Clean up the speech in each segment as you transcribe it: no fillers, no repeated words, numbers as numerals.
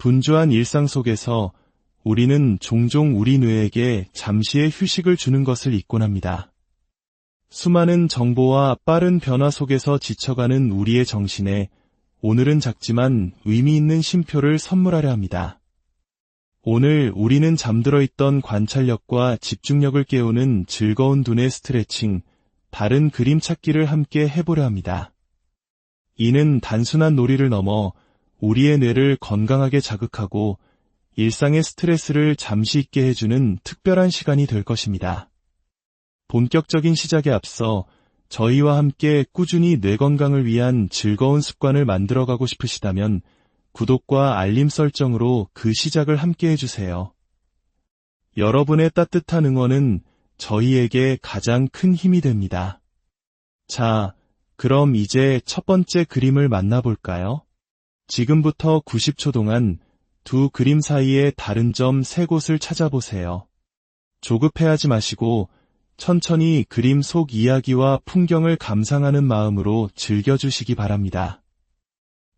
분주한 일상 속에서 우리는 종종 우리 뇌에게 잠시의 휴식을 주는 것을 잊곤 합니다. 수많은 정보와 빠른 변화 속에서 지쳐가는 우리의 정신에 오늘은 작지만 의미 있는 쉼표를 선물하려 합니다. 오늘 우리는 잠들어 있던 관찰력과 집중력을 깨우는 즐거운 두뇌 스트레칭, 다른 그림 찾기를 함께 해보려 합니다. 이는 단순한 놀이를 넘어 우리의 뇌를 건강하게 자극하고 일상의 스트레스를 잠시 잊게 해주는 특별한 시간이 될 것입니다. 본격적인 시작에 앞서 저희와 함께 꾸준히 뇌 건강을 위한 즐거운 습관을 만들어가고 싶으시다면 구독과 알림 설정으로 그 시작을 함께 해주세요. 여러분의 따뜻한 응원은 저희에게 가장 큰 힘이 됩니다. 자, 그럼 이제 첫 번째 그림을 만나볼까요? 지금부터 90초 동안 두 그림 사이의 다른 점 3곳을 찾아보세요. 조급해하지 마시고 천천히 그림 속 이야기와 풍경을 감상하는 마음으로 즐겨주시기 바랍니다.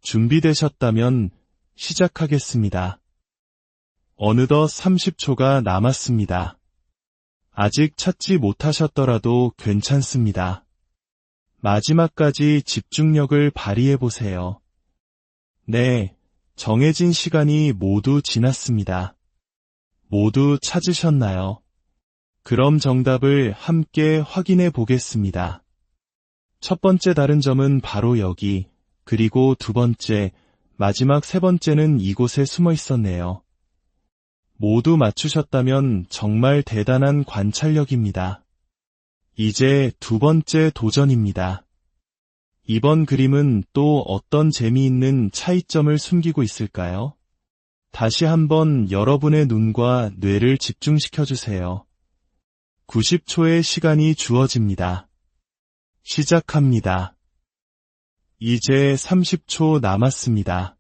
준비되셨다면 시작하겠습니다. 어느덧 30초가 남았습니다. 아직 찾지 못하셨더라도 괜찮습니다. 마지막까지 집중력을 발휘해보세요. 네, 정해진 시간이 모두 지났습니다. 모두 찾으셨나요? 그럼 정답을 함께 확인해 보겠습니다. 첫 번째 다른 점은 바로 여기, 그리고 두 번째, 마지막 세 번째는 이곳에 숨어 있었네요. 모두 맞추셨다면 정말 대단한 관찰력입니다. 이제 두 번째 도전입니다. 이번 그림은 또 어떤 재미있는 차이점을 숨기고 있을까요? 다시 한번 여러분의 눈과 뇌를 집중시켜주세요. 90초의 시간이 주어집니다. 시작합니다. 이제 30초 남았습니다.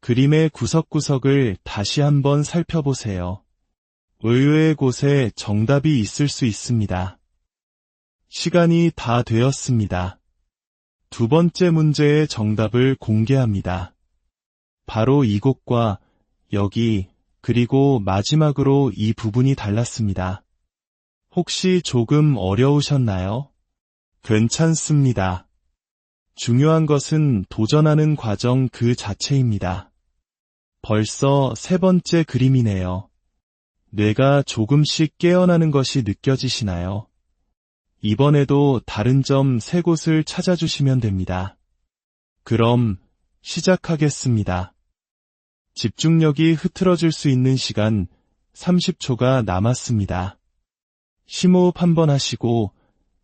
그림의 구석구석을 다시 한번 살펴보세요. 의외의 곳에 정답이 있을 수 있습니다. 시간이 다 되었습니다. 두 번째 문제의 정답을 공개합니다. 바로 이곳과 여기, 그리고 마지막으로 이 부분이 달랐습니다. 혹시 조금 어려우셨나요? 괜찮습니다. 중요한 것은 도전하는 과정 그 자체입니다. 벌써 세 번째 그림이네요. 뇌가 조금씩 깨어나는 것이 느껴지시나요? 이번에도 다른 점 3곳을 찾아주시면 됩니다. 그럼 시작하겠습니다. 집중력이 흐트러질 수 있는 시간 30초가 남았습니다. 심호흡 한번 하시고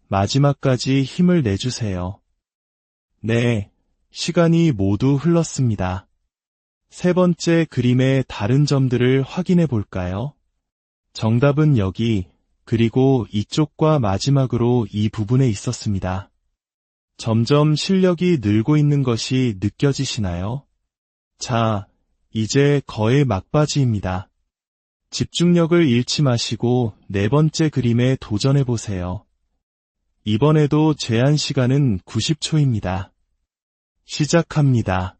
마지막까지 힘을 내주세요. 네, 시간이 모두 흘렀습니다. 세 번째 그림의 다른 점들을 확인해 볼까요? 정답은 여기, 그리고 이쪽과 마지막으로 이 부분에 있었습니다. 점점 실력이 늘고 있는 것이 느껴지시나요? 자, 이제 거의 막바지입니다. 집중력을 잃지 마시고 네 번째 그림에 도전해보세요. 이번에도 제한 시간은 90초입니다. 시작합니다.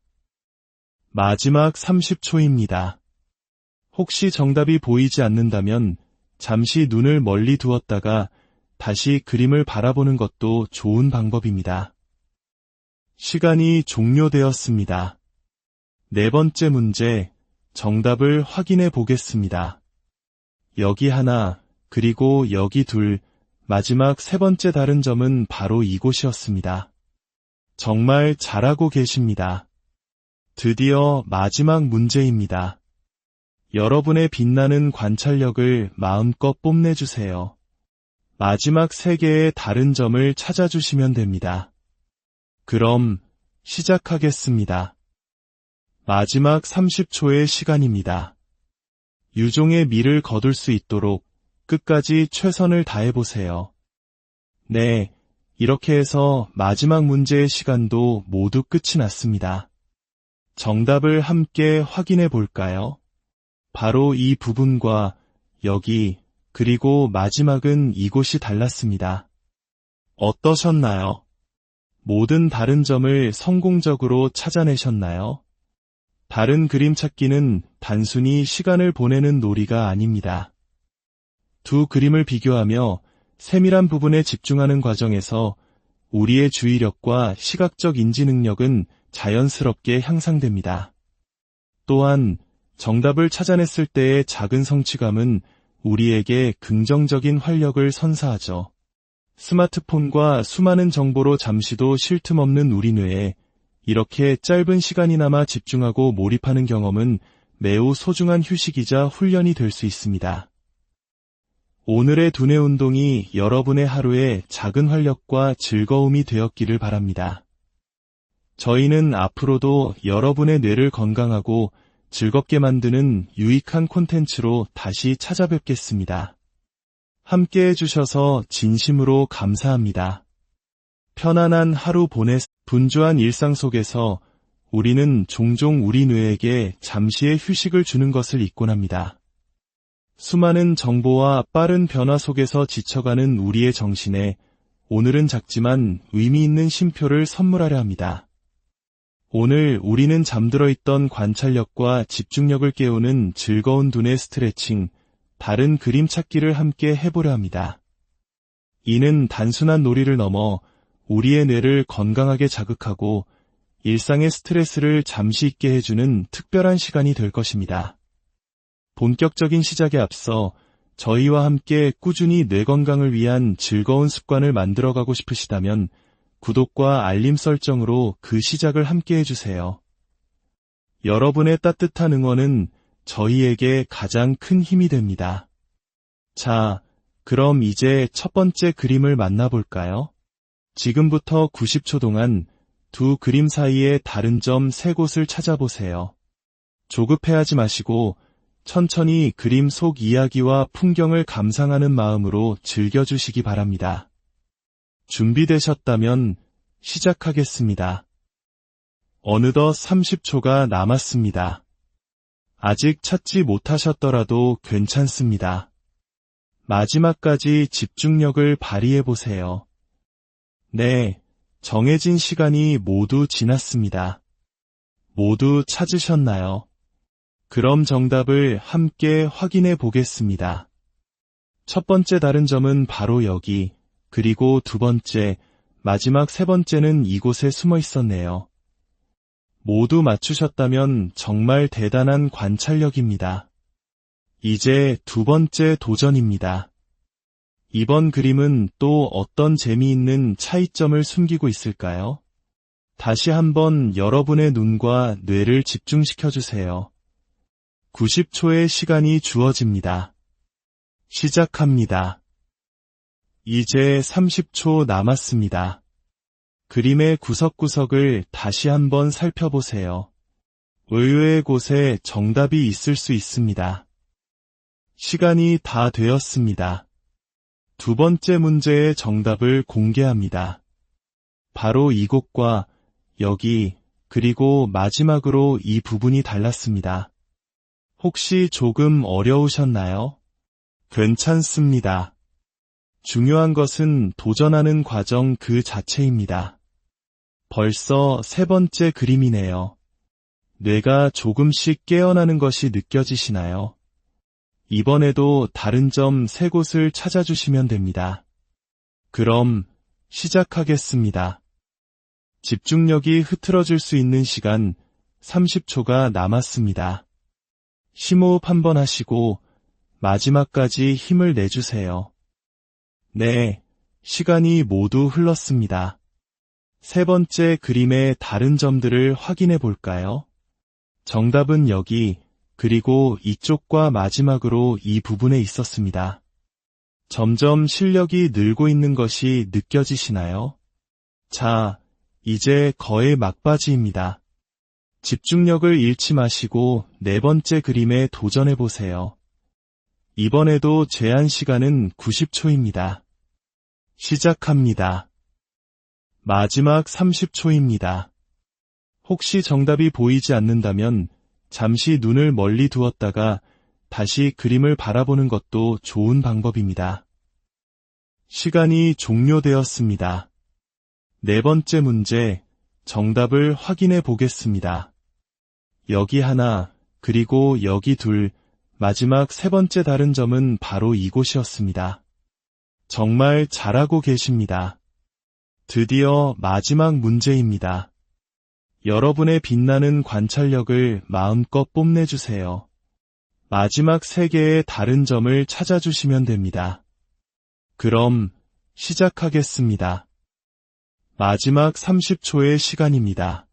마지막 30초입니다. 혹시 정답이 보이지 않는다면 잠시 눈을 멀리 두었다가 다시 그림을 바라보는 것도 좋은 방법입니다. 시간이 종료되었습니다. 네 번째 문제, 정답을 확인해 보겠습니다. 여기 하나, 그리고 여기 둘, 마지막 세 번째 다른 점은 바로 이곳이었습니다. 정말 잘하고 계십니다. 드디어 마지막 문제입니다. 여러분의 빛나는 관찰력을 마음껏 뽐내주세요. 마지막 3개의 다른 점을 찾아주시면 됩니다. 그럼 시작하겠습니다. 마지막 30초의 시간입니다. 유종의 미를 거둘 수 있도록 끝까지 최선을 다해보세요. 네, 이렇게 해서 마지막 문제의 시간도 모두 끝이 났습니다. 정답을 함께 확인해 볼까요? 바로 이 부분과 여기, 그리고 마지막은 이곳이 달랐습니다. 어떠셨나요? 모든 다른 점을 성공적으로 찾아내셨나요? 다른 그림 찾기는 단순히 시간을 보내는 놀이가 아닙니다. 두 그림을 비교하며 세밀한 부분에 집중하는 과정에서 우리의 주의력과 시각적 인지 능력은 자연스럽게 향상됩니다. 또한 정답을 찾아냈을 때의 작은 성취감은 우리에게 긍정적인 활력을 선사하죠. 스마트폰과 수많은 정보로 잠시도 쉴 틈 없는 우리 뇌에 이렇게 짧은 시간이나마 집중하고 몰입하는 경험은 매우 소중한 휴식이자 훈련이 될 수 있습니다. 오늘의 두뇌 운동이 여러분의 하루에 작은 활력과 즐거움이 되었기를 바랍니다. 저희는 앞으로도 여러분의 뇌를 건강하고 즐겁게 만드는 유익한 콘텐츠로 다시 찾아뵙겠습니다. 함께 해주셔서 진심으로 감사합니다. 편안한 하루 분주한 일상 속에서 우리는 종종 우리 뇌에게 잠시의 휴식을 주는 것을 잊곤 합니다. 수많은 정보와 빠른 변화 속에서 지쳐가는 우리의 정신에 오늘은 작지만 의미 있는 쉼표를 선물하려 합니다. 오늘 우리는 잠들어 있던 관찰력과 집중력을 깨우는 즐거운 두뇌 스트레칭, 다른 그림 찾기를 함께 해보려 합니다. 이는 단순한 놀이를 넘어 우리의 뇌를 건강하게 자극하고 일상의 스트레스를 잠시 잊게 해주는 특별한 시간이 될 것입니다. 본격적인 시작에 앞서 저희와 함께 꾸준히 뇌 건강을 위한 즐거운 습관을 만들어가고 싶으시다면 구독과 알림 설정으로 그 시작을 함께 해주세요. 여러분의 따뜻한 응원은 저희에게 가장 큰 힘이 됩니다. 자, 그럼 이제 첫 번째 그림을 만나볼까요? 지금부터 90초 동안 두 그림 사이의 다른 점 3곳을 찾아보세요. 조급해하지 마시고 천천히 그림 속 이야기와 풍경을 감상하는 마음으로 즐겨주시기 바랍니다. 준비되셨다면 시작하겠습니다. 어느덧 30초가 남았습니다. 아직 찾지 못하셨더라도 괜찮습니다. 마지막까지 집중력을 발휘해보세요. 네, 정해진 시간이 모두 지났습니다. 모두 찾으셨나요? 그럼 정답을 함께 확인해 보겠습니다. 첫 번째 다른 점은 바로 여기, 그리고 두 번째, 마지막 세 번째는 이곳에 숨어 있었네요. 모두 맞추셨다면 정말 대단한 관찰력입니다. 이제 두 번째 도전입니다. 이번 그림은 또 어떤 재미있는 차이점을 숨기고 있을까요? 다시 한번 여러분의 눈과 뇌를 집중시켜주세요. 90초의 시간이 주어집니다. 시작합니다. 이제 30초 남았습니다. 그림의 구석구석을 다시 한번 살펴보세요. 의외의 곳에 정답이 있을 수 있습니다. 시간이 다 되었습니다. 두 번째 문제의 정답을 공개합니다. 바로 이곳과 여기, 그리고 마지막으로 이 부분이 달랐습니다. 혹시 조금 어려우셨나요? 괜찮습니다. 중요한 것은 도전하는 과정 그 자체입니다. 벌써 세 번째 그림이네요. 뇌가 조금씩 깨어나는 것이 느껴지시나요? 이번에도 다른 점 3곳을 찾아주시면 됩니다. 그럼 시작하겠습니다. 집중력이 흐트러질 수 있는 시간 30초가 남았습니다. 심호흡 한번 하시고 마지막까지 힘을 내주세요. 네, 시간이 모두 흘렀습니다. 세 번째 그림의 다른 점들을 확인해 볼까요? 정답은 여기, 그리고 이쪽과 마지막으로 이 부분에 있었습니다. 점점 실력이 늘고 있는 것이 느껴지시나요? 자, 이제 거의 막바지입니다. 집중력을 잃지 마시고 네 번째 그림에 도전해 보세요. 이번에도 제한 시간은 90초입니다. 시작합니다. 마지막 30초입니다. 혹시 정답이 보이지 않는다면 잠시 눈을 멀리 두었다가 다시 그림을 바라보는 것도 좋은 방법입니다. 시간이 종료되었습니다. 네 번째 문제, 정답을 확인해 보겠습니다. 여기 하나, 그리고 여기 둘, 마지막 세 번째 다른 점은 바로 이곳이었습니다. 정말 잘하고 계십니다. 드디어 마지막 문제입니다. 여러분의 빛나는 관찰력을 마음껏 뽐내주세요. 마지막 세 개의 다른 점을 찾아주시면 됩니다. 그럼 시작하겠습니다. 마지막 30초의 시간입니다.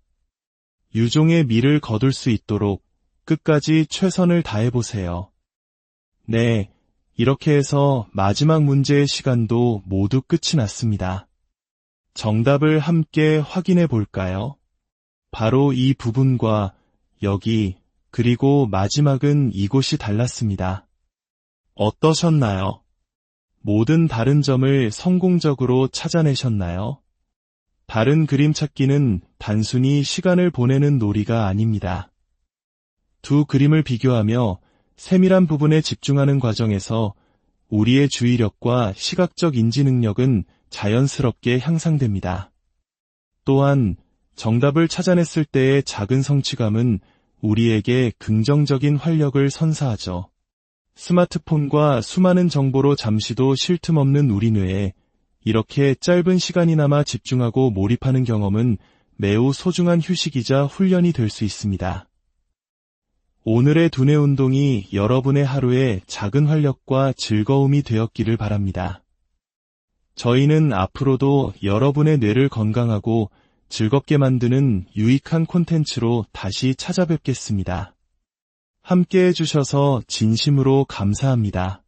유종의 미를 거둘 수 있도록 끝까지 최선을 다해보세요. 네, 이렇게 해서 마지막 문제의 시간도 모두 끝이 났습니다. 정답을 함께 확인해 볼까요? 바로 이 부분과 여기, 그리고 마지막은 이곳이 달랐습니다. 어떠셨나요? 모든 다른 점을 성공적으로 찾아내셨나요? 다른 그림 찾기는 단순히 시간을 보내는 놀이가 아닙니다. 두 그림을 비교하며 세밀한 부분에 집중하는 과정에서 우리의 주의력과 시각적 인지 능력은 자연스럽게 향상됩니다. 또한 정답을 찾아냈을 때의 작은 성취감은 우리에게 긍정적인 활력을 선사하죠. 스마트폰과 수많은 정보로 잠시도 쉴 틈 없는 우리 뇌에 이렇게 짧은 시간이나마 집중하고 몰입하는 경험은 매우 소중한 휴식이자 훈련이 될 수 있습니다. 오늘의 두뇌 운동이 여러분의 하루에 작은 활력과 즐거움이 되었기를 바랍니다. 저희는 앞으로도 여러분의 뇌를 건강하고 즐겁게 만드는 유익한 콘텐츠로 다시 찾아뵙겠습니다. 함께 해주셔서 진심으로 감사합니다.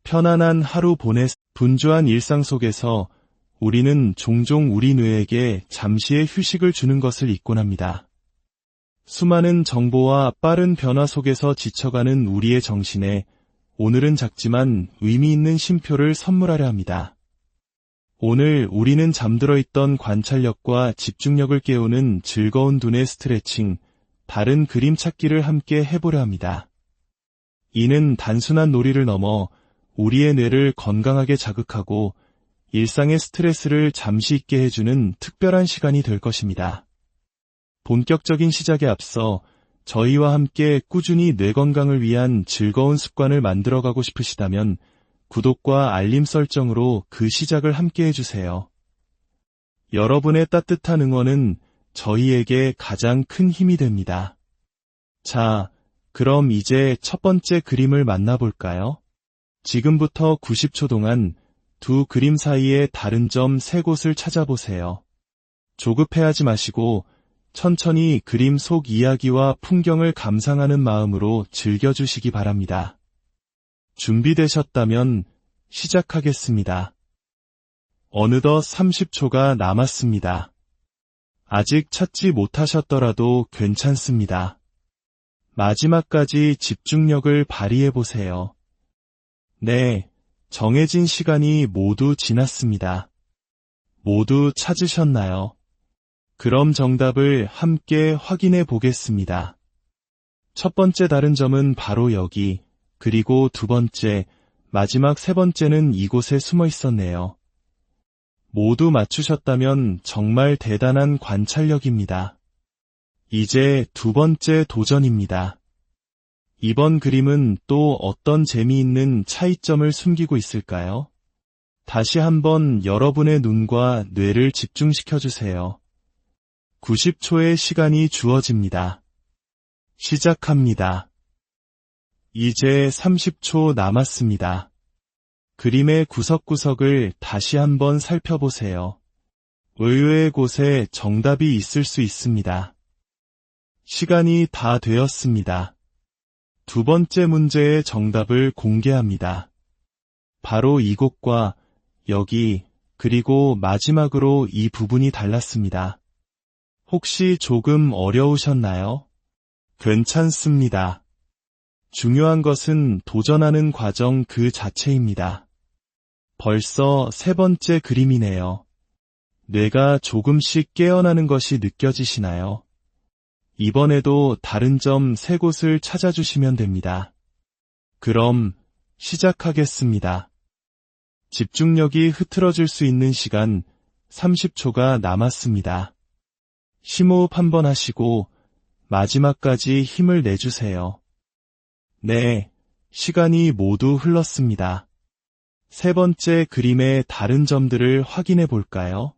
편안한 하루 분주한 일상 속에서 우리는 종종 우리 뇌에게 잠시의 휴식을 주는 것을 잊곤 합니다. 수많은 정보와 빠른 변화 속에서 지쳐가는 우리의 정신에 오늘은 작지만 의미 있는 쉼표를 선물하려 합니다. 오늘 우리는 잠들어 있던 관찰력과 집중력을 깨우는 즐거운 두뇌 스트레칭, 다른 그림 찾기를 함께 해보려 합니다. 이는 단순한 놀이를 넘어 우리의 뇌를 건강하게 자극하고 일상의 스트레스를 잠시 잊게 해주는 특별한 시간이 될 것입니다. 본격적인 시작에 앞서 저희와 함께 꾸준히 뇌 건강을 위한 즐거운 습관을 만들어가고 싶으시다면 구독과 알림 설정으로 그 시작을 함께 해주세요. 여러분의 따뜻한 응원은 저희에게 가장 큰 힘이 됩니다. 자, 그럼 이제 첫 번째 그림을 만나볼까요? 지금부터 90초 동안 두 그림 사이의 다른 점 세 곳을 찾아보세요. 조급해하지 마시고 천천히 그림 속 이야기와 풍경을 감상하는 마음으로 즐겨주시기 바랍니다. 준비되셨다면 시작하겠습니다. 어느덧 30초가 남았습니다. 아직 찾지 못하셨더라도 괜찮습니다. 마지막까지 집중력을 발휘해보세요. 네, 정해진 시간이 모두 지났습니다. 모두 찾으셨나요? 그럼 정답을 함께 확인해 보겠습니다. 첫 번째 다른 점은 바로 여기, 그리고 두 번째, 마지막 세 번째는 이곳에 숨어 있었네요. 모두 맞추셨다면 정말 대단한 관찰력입니다. 이제 두 번째 도전입니다. 이번 그림은 또 어떤 재미있는 차이점을 숨기고 있을까요? 다시 한번 여러분의 눈과 뇌를 집중시켜주세요. 90초의 시간이 주어집니다. 시작합니다. 이제 30초 남았습니다. 그림의 구석구석을 다시 한번 살펴보세요. 의외의 곳에 정답이 있을 수 있습니다. 시간이 다 되었습니다. 두 번째 문제의 정답을 공개합니다. 바로 이곳과 여기, 그리고 마지막으로 이 부분이 달랐습니다. 혹시 조금 어려우셨나요? 괜찮습니다. 중요한 것은 도전하는 과정 그 자체입니다. 벌써 세 번째 그림이네요. 뇌가 조금씩 깨어나는 것이 느껴지시나요? 이번에도 다른 점 세 곳을 찾아주시면 됩니다. 그럼 시작하겠습니다. 집중력이 흐트러질 수 있는 시간 30초가 남았습니다. 심호흡 한번 하시고 마지막까지 힘을 내주세요. 네, 시간이 모두 흘렀습니다. 세 번째 그림의 다른 점들을 확인해 볼까요?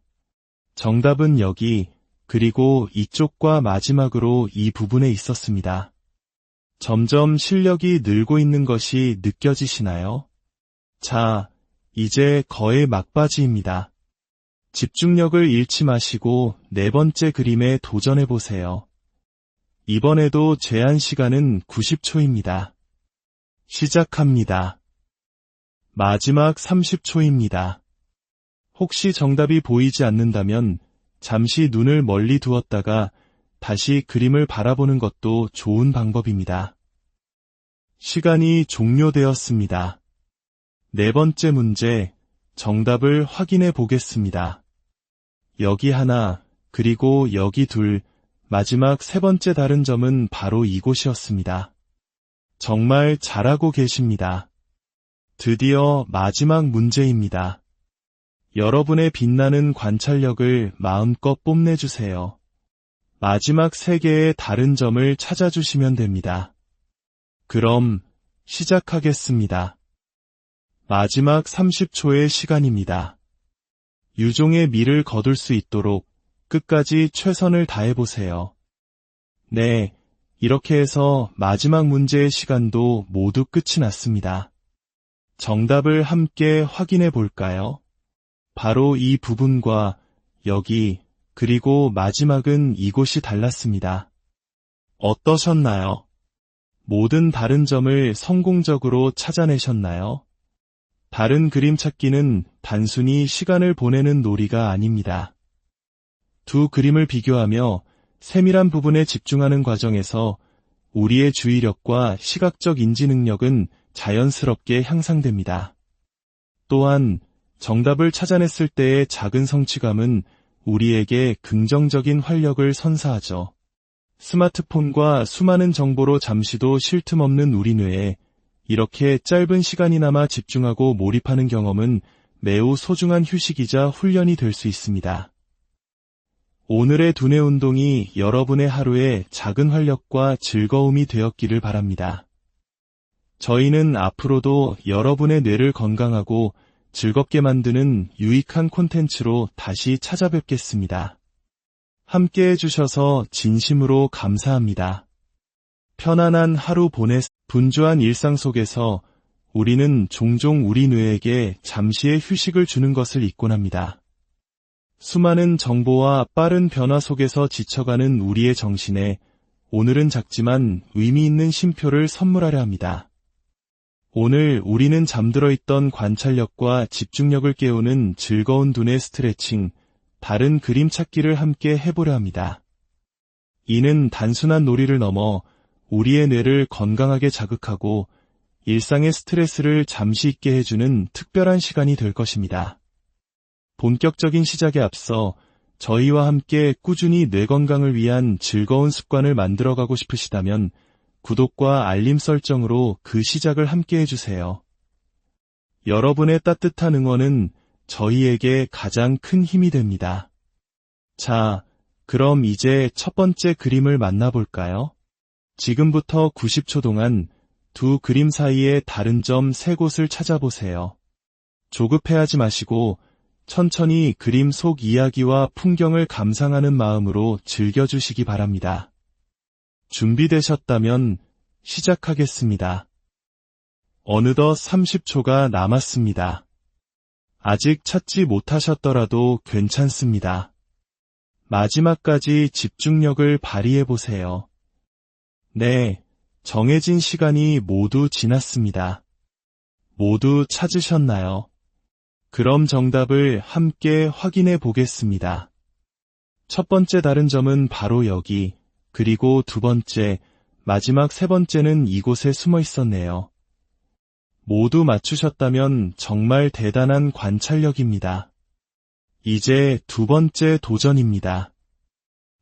정답은 여기, 그리고 이쪽과 마지막으로 이 부분에 있었습니다. 점점 실력이 늘고 있는 것이 느껴지시나요? 자, 이제 거의 막바지입니다. 집중력을 잃지 마시고 네 번째 그림에 도전해 보세요. 이번에도 제한 시간은 90초입니다. 시작합니다. 마지막 30초입니다. 혹시 정답이 보이지 않는다면 잠시 눈을 멀리 두었다가 다시 그림을 바라보는 것도 좋은 방법입니다. 시간이 종료되었습니다. 네 번째 문제, 정답을 확인해 보겠습니다. 여기 하나, 그리고 여기 둘, 마지막 세 번째 다른 점은 바로 이곳이었습니다. 정말 잘하고 계십니다. 드디어 마지막 문제입니다. 여러분의 빛나는 관찰력을 마음껏 뽐내주세요. 마지막 세 개의 다른 점을 찾아주시면 됩니다. 그럼 시작하겠습니다. 마지막 30초의 시간입니다. 유종의 미를 거둘 수 있도록 끝까지 최선을 다해보세요. 네, 이렇게 해서 마지막 문제의 시간도 모두 끝이 났습니다. 정답을 함께 확인해 볼까요? 바로 이 부분과 여기, 그리고 마지막은 이곳이 달랐습니다. 어떠셨나요? 모든 다른 점을 성공적으로 찾아내셨나요? 다른 그림 찾기는 단순히 시간을 보내는 놀이가 아닙니다. 두 그림을 비교하며 세밀한 부분에 집중하는 과정에서 우리의 주의력과 시각적 인지 능력은 자연스럽게 향상됩니다. 또한 정답을 찾아냈을 때의 작은 성취감은 우리에게 긍정적인 활력을 선사하죠. 스마트폰과 수많은 정보로 잠시도 쉴 틈 없는 우리 뇌에 이렇게 짧은 시간이나마 집중하고 몰입하는 경험은 매우 소중한 휴식이자 훈련이 될 수 있습니다. 오늘의 두뇌 운동이 여러분의 하루에 작은 활력과 즐거움이 되었기를 바랍니다. 저희는 앞으로도 여러분의 뇌를 건강하고 즐겁게 만드는 유익한 콘텐츠로 다시 찾아뵙겠습니다. 함께 해주셔서 진심으로 감사합니다. 편안한 하루 분주한 일상 속에서 우리는 종종 우리 뇌에게 잠시의 휴식을 주는 것을 잊곤 합니다. 수많은 정보와 빠른 변화 속에서 지쳐가는 우리의 정신에 오늘은 작지만 의미 있는 쉼표를 선물하려 합니다. 오늘 우리는 잠들어 있던 관찰력과 집중력을 깨우는 즐거운 두뇌 스트레칭, 다른 그림 찾기를 함께 해보려 합니다. 이는 단순한 놀이를 넘어 우리의 뇌를 건강하게 자극하고 일상의 스트레스를 잠시 잊게 해주는 특별한 시간이 될 것입니다. 본격적인 시작에 앞서 저희와 함께 꾸준히 뇌 건강을 위한 즐거운 습관을 만들어가고 싶으시다면 구독과 알림 설정으로 그 시작을 함께 해주세요. 여러분의 따뜻한 응원은 저희에게 가장 큰 힘이 됩니다. 자, 그럼 이제 첫 번째 그림을 만나볼까요? 지금부터 90초 동안 두 그림 사이의 다른 점 세 곳을 찾아보세요. 조급해하지 마시고 천천히 그림 속 이야기와 풍경을 감상하는 마음으로 즐겨주시기 바랍니다. 준비되셨다면 시작하겠습니다. 어느덧 30초가 남았습니다. 아직 찾지 못하셨더라도 괜찮습니다. 마지막까지 집중력을 발휘해보세요. 네, 정해진 시간이 모두 지났습니다. 모두 찾으셨나요? 그럼 정답을 함께 확인해 보겠습니다. 첫 번째 다른 점은 바로 여기, 그리고 두 번째, 마지막 세 번째는 이곳에 숨어 있었네요. 모두 맞추셨다면 정말 대단한 관찰력입니다. 이제 두 번째 도전입니다.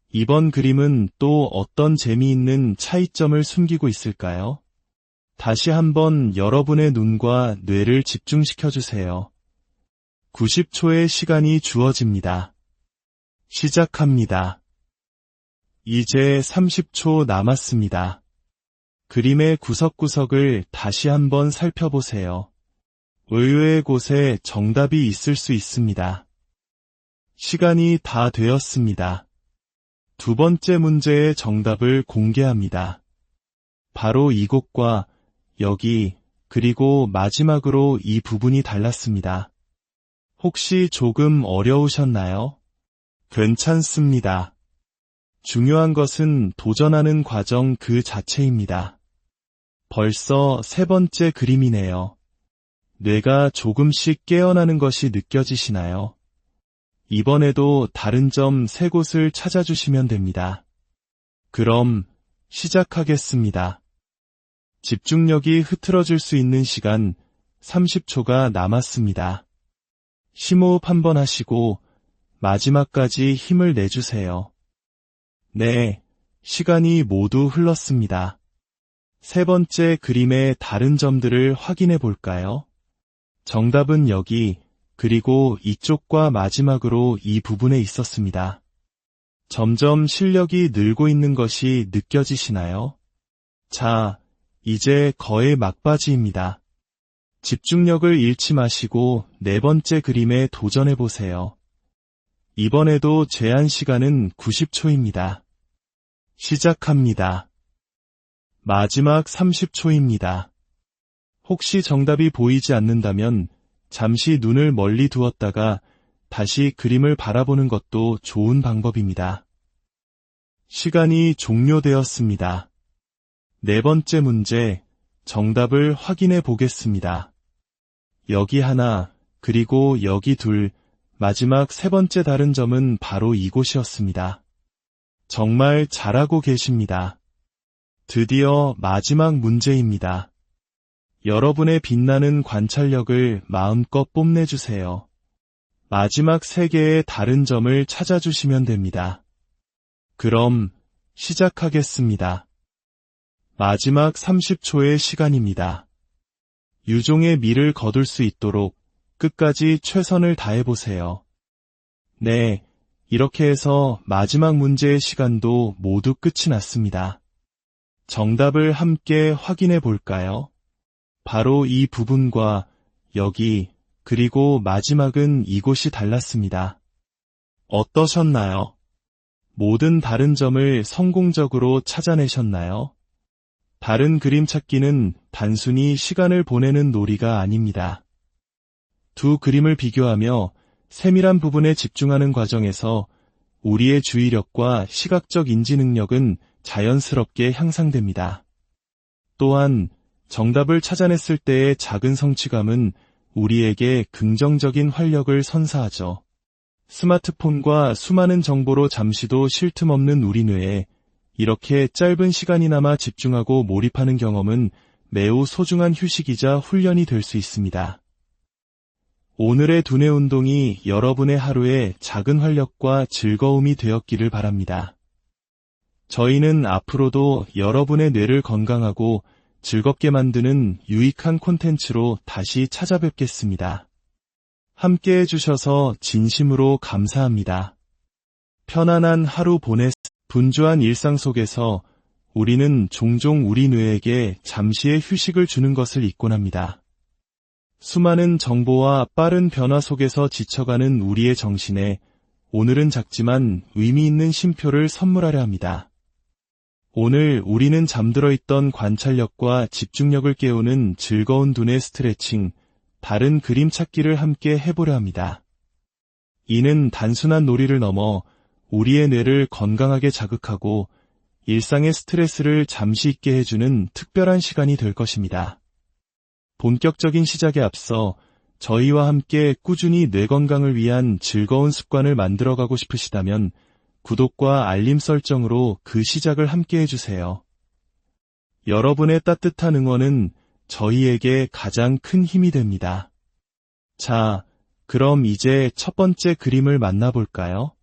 이번 그림은 또 어떤 재미있는 차이점을 숨기고 있을까요? 다시 한번 여러분의 눈과 뇌를 집중시켜주세요. 90초의 시간이 주어집니다. 시작합니다. 이제 30초 남았습니다. 그림의 구석구석을 다시 한번 살펴보세요. 의외의 곳에 정답이 있을 수 있습니다. 시간이 다 되었습니다. 두 번째 문제의 정답을 공개합니다. 바로 이곳과 여기, 그리고 마지막으로 이 부분이 달랐습니다. 혹시 조금 어려우셨나요? 괜찮습니다. 중요한 것은 도전하는 과정 그 자체입니다. 벌써 세 번째 그림이네요. 뇌가 조금씩 깨어나는 것이 느껴지시나요? 이번에도 다른 점 세 곳을 찾아주시면 됩니다. 그럼 시작하겠습니다. 집중력이 흐트러질 수 있는 시간 30초가 남았습니다. 심호흡 한번 하시고 마지막까지 힘을 내주세요. 네, 시간이 모두 흘렀습니다. 세 번째 그림의 다른 점들을 확인해 볼까요? 정답은 여기, 그리고 이쪽과 마지막으로 이 부분에 있었습니다. 점점 실력이 늘고 있는 것이 느껴지시나요? 자, 이제 거의 막바지입니다. 집중력을 잃지 마시고 네 번째 그림에 도전해 보세요. 이번에도 제한 시간은 90초입니다. 시작합니다. 마지막 30초입니다. 혹시 정답이 보이지 않는다면 잠시 눈을 멀리 두었다가 다시 그림을 바라보는 것도 좋은 방법입니다. 시간이 종료되었습니다. 네 번째 문제, 정답을 확인해 보겠습니다. 여기 하나, 그리고 여기 둘, 마지막 세 번째 다른 점은 바로 이곳이었습니다. 정말 잘하고 계십니다. 드디어 마지막 문제입니다. 여러분의 빛나는 관찰력을 마음껏 뽐내주세요. 마지막 세 개의 다른 점을 찾아주시면 됩니다. 그럼 시작하겠습니다. 마지막 30초의 시간입니다. 유종의 미를 거둘 수 있도록 끝까지 최선을 다해보세요. 네, 이렇게 해서 마지막 문제의 시간도 모두 끝이 났습니다. 정답을 함께 확인해 볼까요? 바로 이 부분과 여기, 그리고 마지막은 이곳이 달랐습니다. 어떠셨나요? 모든 다른 점을 성공적으로 찾아내셨나요? 다른 그림 찾기는 단순히 시간을 보내는 놀이가 아닙니다. 두 그림을 비교하며 세밀한 부분에 집중하는 과정에서 우리의 주의력과 시각적 인지 능력은 자연스럽게 향상됩니다. 또한 정답을 찾아냈을 때의 작은 성취감은 우리에게 긍정적인 활력을 선사하죠. 스마트폰과 수많은 정보로 잠시도 쉴 틈 없는 우리 뇌에 이렇게 짧은 시간이나마 집중하고 몰입하는 경험은 매우 소중한 휴식이자 훈련이 될 수 있습니다. 오늘의 두뇌 운동이 여러분의 하루에 작은 활력과 즐거움이 되었기를 바랍니다. 저희는 앞으로도 여러분의 뇌를 건강하고 즐겁게 만드는 유익한 콘텐츠로 다시 찾아뵙겠습니다. 함께 해주셔서 진심으로 감사합니다. 편안한 하루 분주한 일상 속에서 우리는 종종 우리 뇌에게 잠시의 휴식을 주는 것을 잊곤 합니다. 수많은 정보와 빠른 변화 속에서 지쳐가는 우리의 정신에 오늘은 작지만 의미 있는 쉼표를 선물하려 합니다. 오늘 우리는 잠들어 있던 관찰력과 집중력을 깨우는 즐거운 두뇌 스트레칭, 다른 그림 찾기를 함께 해보려 합니다. 이는 단순한 놀이를 넘어 우리의 뇌를 건강하게 자극하고 일상의 스트레스를 잠시 잊게 해주는 특별한 시간이 될 것입니다. 본격적인 시작에 앞서 저희와 함께 꾸준히 뇌 건강을 위한 즐거운 습관을 만들어가고 싶으시다면 구독과 알림 설정으로 그 시작을 함께 해주세요. 여러분의 따뜻한 응원은 저희에게 가장 큰 힘이 됩니다. 자, 그럼 이제 첫 번째 그림을 만나볼까요?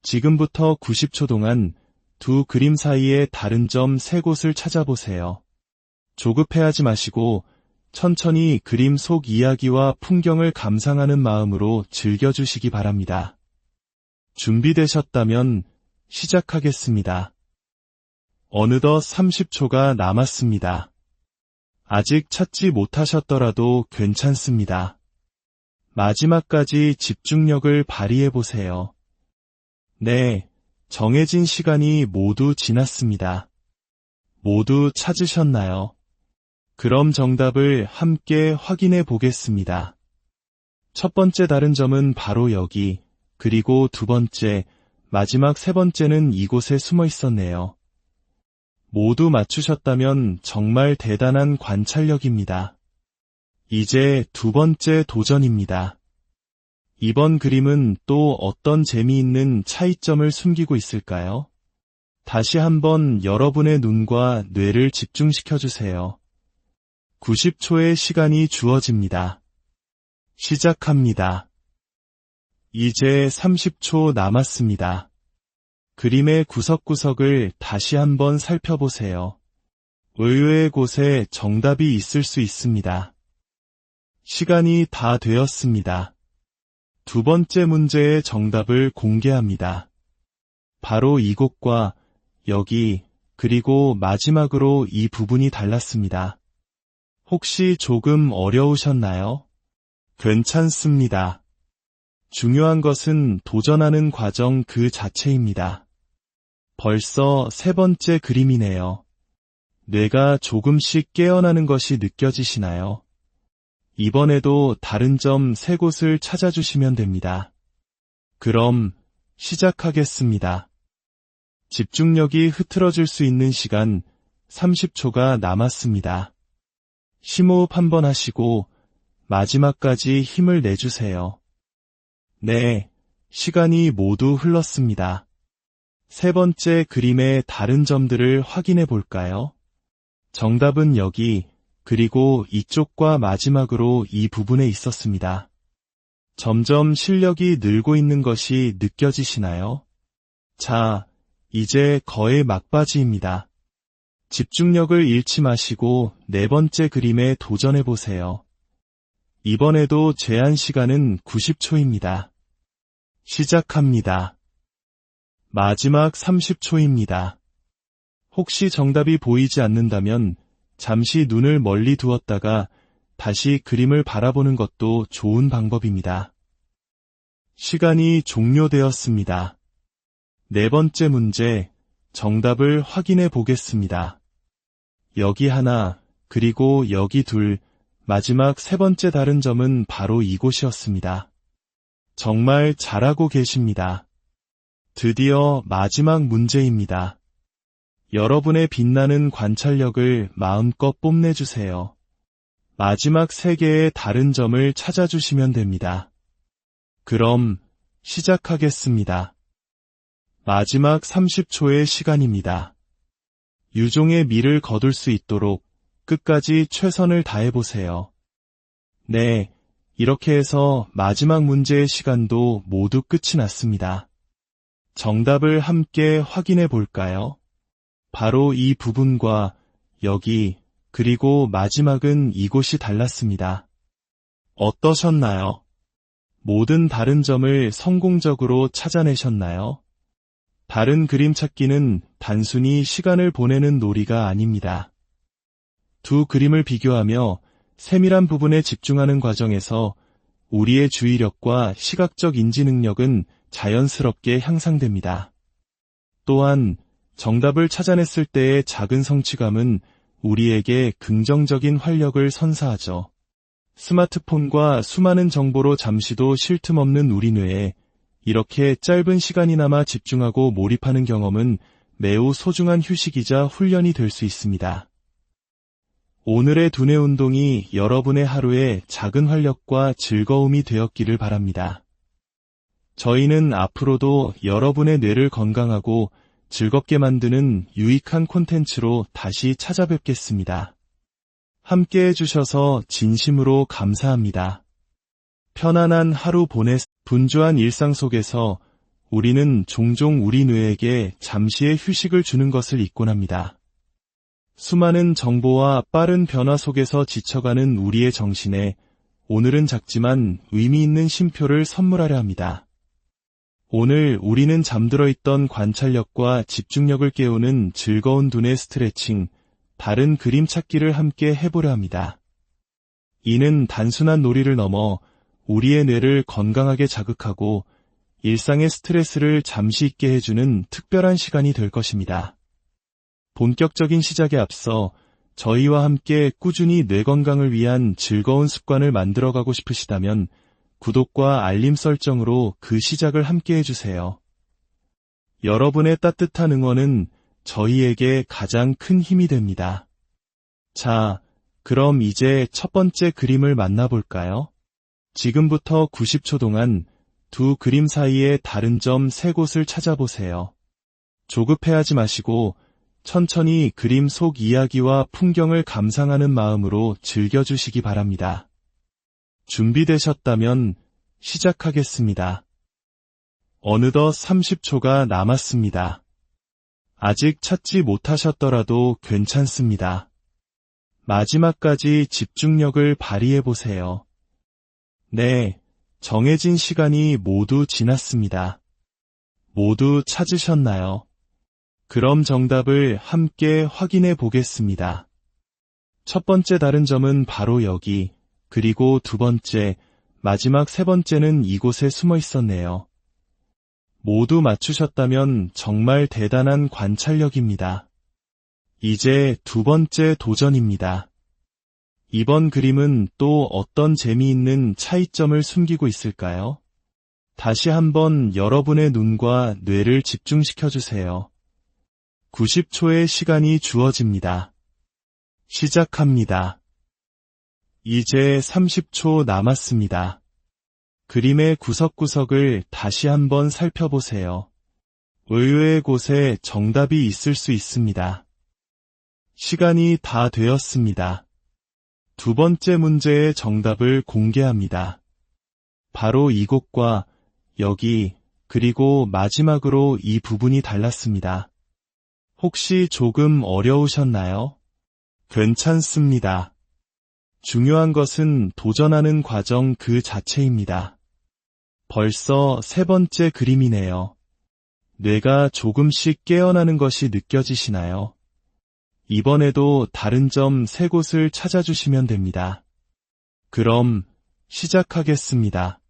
지금부터 90초 동안 두 그림 사이의 다른 점 세 곳을 찾아보세요. 조급해하지 마시고 천천히 그림 속 이야기와 풍경을 감상하는 마음으로 즐겨주시기 바랍니다. 준비되셨다면 시작하겠습니다. 어느덧 30초가 남았습니다. 아직 찾지 못하셨더라도 괜찮습니다. 마지막까지 집중력을 발휘해보세요. 네, 정해진 시간이 모두 지났습니다. 모두 찾으셨나요? 그럼 정답을 함께 확인해 보겠습니다. 첫 번째 다른 점은 바로 여기, 그리고 두 번째, 마지막 세 번째는 이곳에 숨어 있었네요. 모두 맞추셨다면 정말 대단한 관찰력입니다. 이제 두 번째 도전입니다. 이번 그림은 또 어떤 재미있는 차이점을 숨기고 있을까요? 다시 한번 여러분의 눈과 뇌를 집중시켜주세요. 90초의 시간이 주어집니다. 시작합니다. 이제 30초 남았습니다. 그림의 구석구석을 다시 한번 살펴보세요. 의외의 곳에 정답이 있을 수 있습니다. 시간이 다 되었습니다. 두 번째 문제의 정답을 공개합니다. 바로 이곳과 여기, 그리고 마지막으로 이 부분이 달랐습니다. 혹시 조금 어려우셨나요? 괜찮습니다. 중요한 것은 도전하는 과정 그 자체입니다. 벌써 세 번째 그림이네요. 뇌가 조금씩 깨어나는 것이 느껴지시나요? 이번에도 다른 점 세 곳을 찾아주시면 됩니다. 그럼 시작하겠습니다. 집중력이 흐트러질 수 있는 시간 30초가 남았습니다. 심호흡 한번 하시고 마지막까지 힘을 내주세요. 네, 시간이 모두 흘렀습니다. 세 번째 그림의 다른 점들을 확인해 볼까요? 정답은 여기, 그리고 이쪽과 마지막으로 이 부분에 있었습니다. 점점 실력이 늘고 있는 것이 느껴지시나요? 자, 이제 거의 막바지입니다. 집중력을 잃지 마시고 네 번째 그림에 도전해 보세요. 이번에도 제한 시간은 90초입니다. 시작합니다. 마지막 30초입니다. 혹시 정답이 보이지 않는다면 잠시 눈을 멀리 두었다가 다시 그림을 바라보는 것도 좋은 방법입니다. 시간이 종료되었습니다. 네 번째 문제, 정답을 확인해 보겠습니다. 여기 하나, 그리고 여기 둘, 마지막 세 번째 다른 점은 바로 이곳이었습니다. 정말 잘하고 계십니다. 드디어 마지막 문제입니다. 여러분의 빛나는 관찰력을 마음껏 뽐내주세요. 마지막 세 개의 다른 점을 찾아주시면 됩니다. 그럼 시작하겠습니다. 마지막 30초의 시간입니다. 유종의 미를 거둘 수 있도록 끝까지 최선을 다해보세요. 네, 이렇게 해서 마지막 문제의 시간도 모두 끝이 났습니다. 정답을 함께 확인해 볼까요? 바로 이 부분과 여기, 그리고 마지막은 이곳이 달랐습니다. 어떠셨나요? 모든 다른 점을 성공적으로 찾아내셨나요? 다른 그림 찾기는 단순히 시간을 보내는 놀이가 아닙니다. 두 그림을 비교하며 세밀한 부분에 집중하는 과정에서 우리의 주의력과 시각적 인지 능력은 자연스럽게 향상됩니다. 또한 정답을 찾아냈을 때의 작은 성취감은 우리에게 긍정적인 활력을 선사하죠. 스마트폰과 수많은 정보로 잠시도 쉴 틈 없는 우리 뇌에 이렇게 짧은 시간이나마 집중하고 몰입하는 경험은 매우 소중한 휴식이자 훈련이 될 수 있습니다. 오늘의 두뇌 운동이 여러분의 하루에 작은 활력과 즐거움이 되었기를 바랍니다. 저희는 앞으로도 여러분의 뇌를 건강하고 즐겁게 만드는 유익한 콘텐츠로 다시 찾아뵙겠습니다. 함께 해주셔서 진심으로 감사합니다. 편안한 하루 분주한 일상 속에서 우리는 종종 우리 뇌에게 잠시의 휴식을 주는 것을 잊곤 합니다. 수많은 정보와 빠른 변화 속에서 지쳐가는 우리의 정신에 오늘은 작지만 의미 있는 쉼표를 선물하려 합니다. 오늘 우리는 잠들어 있던 관찰력과 집중력을 깨우는 즐거운 두뇌 스트레칭, 다른 그림 찾기를 함께 해보려 합니다. 이는 단순한 놀이를 넘어 우리의 뇌를 건강하게 자극하고 일상의 스트레스를 잠시 잊게 해주는 특별한 시간이 될 것입니다. 본격적인 시작에 앞서 저희와 함께 꾸준히 뇌 건강을 위한 즐거운 습관을 만들어가고 싶으시다면 구독과 알림 설정으로 그 시작을 함께 해주세요. 여러분의 따뜻한 응원은 저희에게 가장 큰 힘이 됩니다. 자, 그럼 이제 첫 번째 그림을 만나볼까요? 지금부터 90초 동안 두 그림 사이의 다른 점 3곳을 찾아보세요. 조급해하지 마시고 천천히 그림 속 이야기와 풍경을 감상하는 마음으로 즐겨주시기 바랍니다. 준비되셨다면 시작하겠습니다. 어느덧 30초가 남았습니다. 아직 찾지 못하셨더라도 괜찮습니다. 마지막까지 집중력을 발휘해보세요. 네, 정해진 시간이 모두 지났습니다. 모두 찾으셨나요? 그럼 정답을 함께 확인해 보겠습니다. 첫 번째 다른 점은 바로 여기, 그리고 두 번째, 마지막 세 번째는 이곳에 숨어 있었네요. 모두 맞추셨다면 정말 대단한 관찰력입니다. 이제 두 번째 도전입니다. 이번 그림은 또 어떤 재미있는 차이점을 숨기고 있을까요? 다시 한번 여러분의 눈과 뇌를 집중시켜주세요. 90초의 시간이 주어집니다. 시작합니다. 이제 30초 남았습니다. 그림의 구석구석을 다시 한번 살펴보세요. 의외의 곳에 정답이 있을 수 있습니다. 시간이 다 되었습니다. 두 번째 문제의 정답을 공개합니다. 바로 이곳과 여기, 그리고 마지막으로 이 부분이 달랐습니다. 혹시 조금 어려우셨나요? 괜찮습니다. 중요한 것은 도전하는 과정 그 자체입니다. 벌써 세 번째 그림이네요. 뇌가 조금씩 깨어나는 것이 느껴지시나요? 이번에도 다른 점 3곳을 찾아주시면 됩니다. 그럼 시작하겠습니다.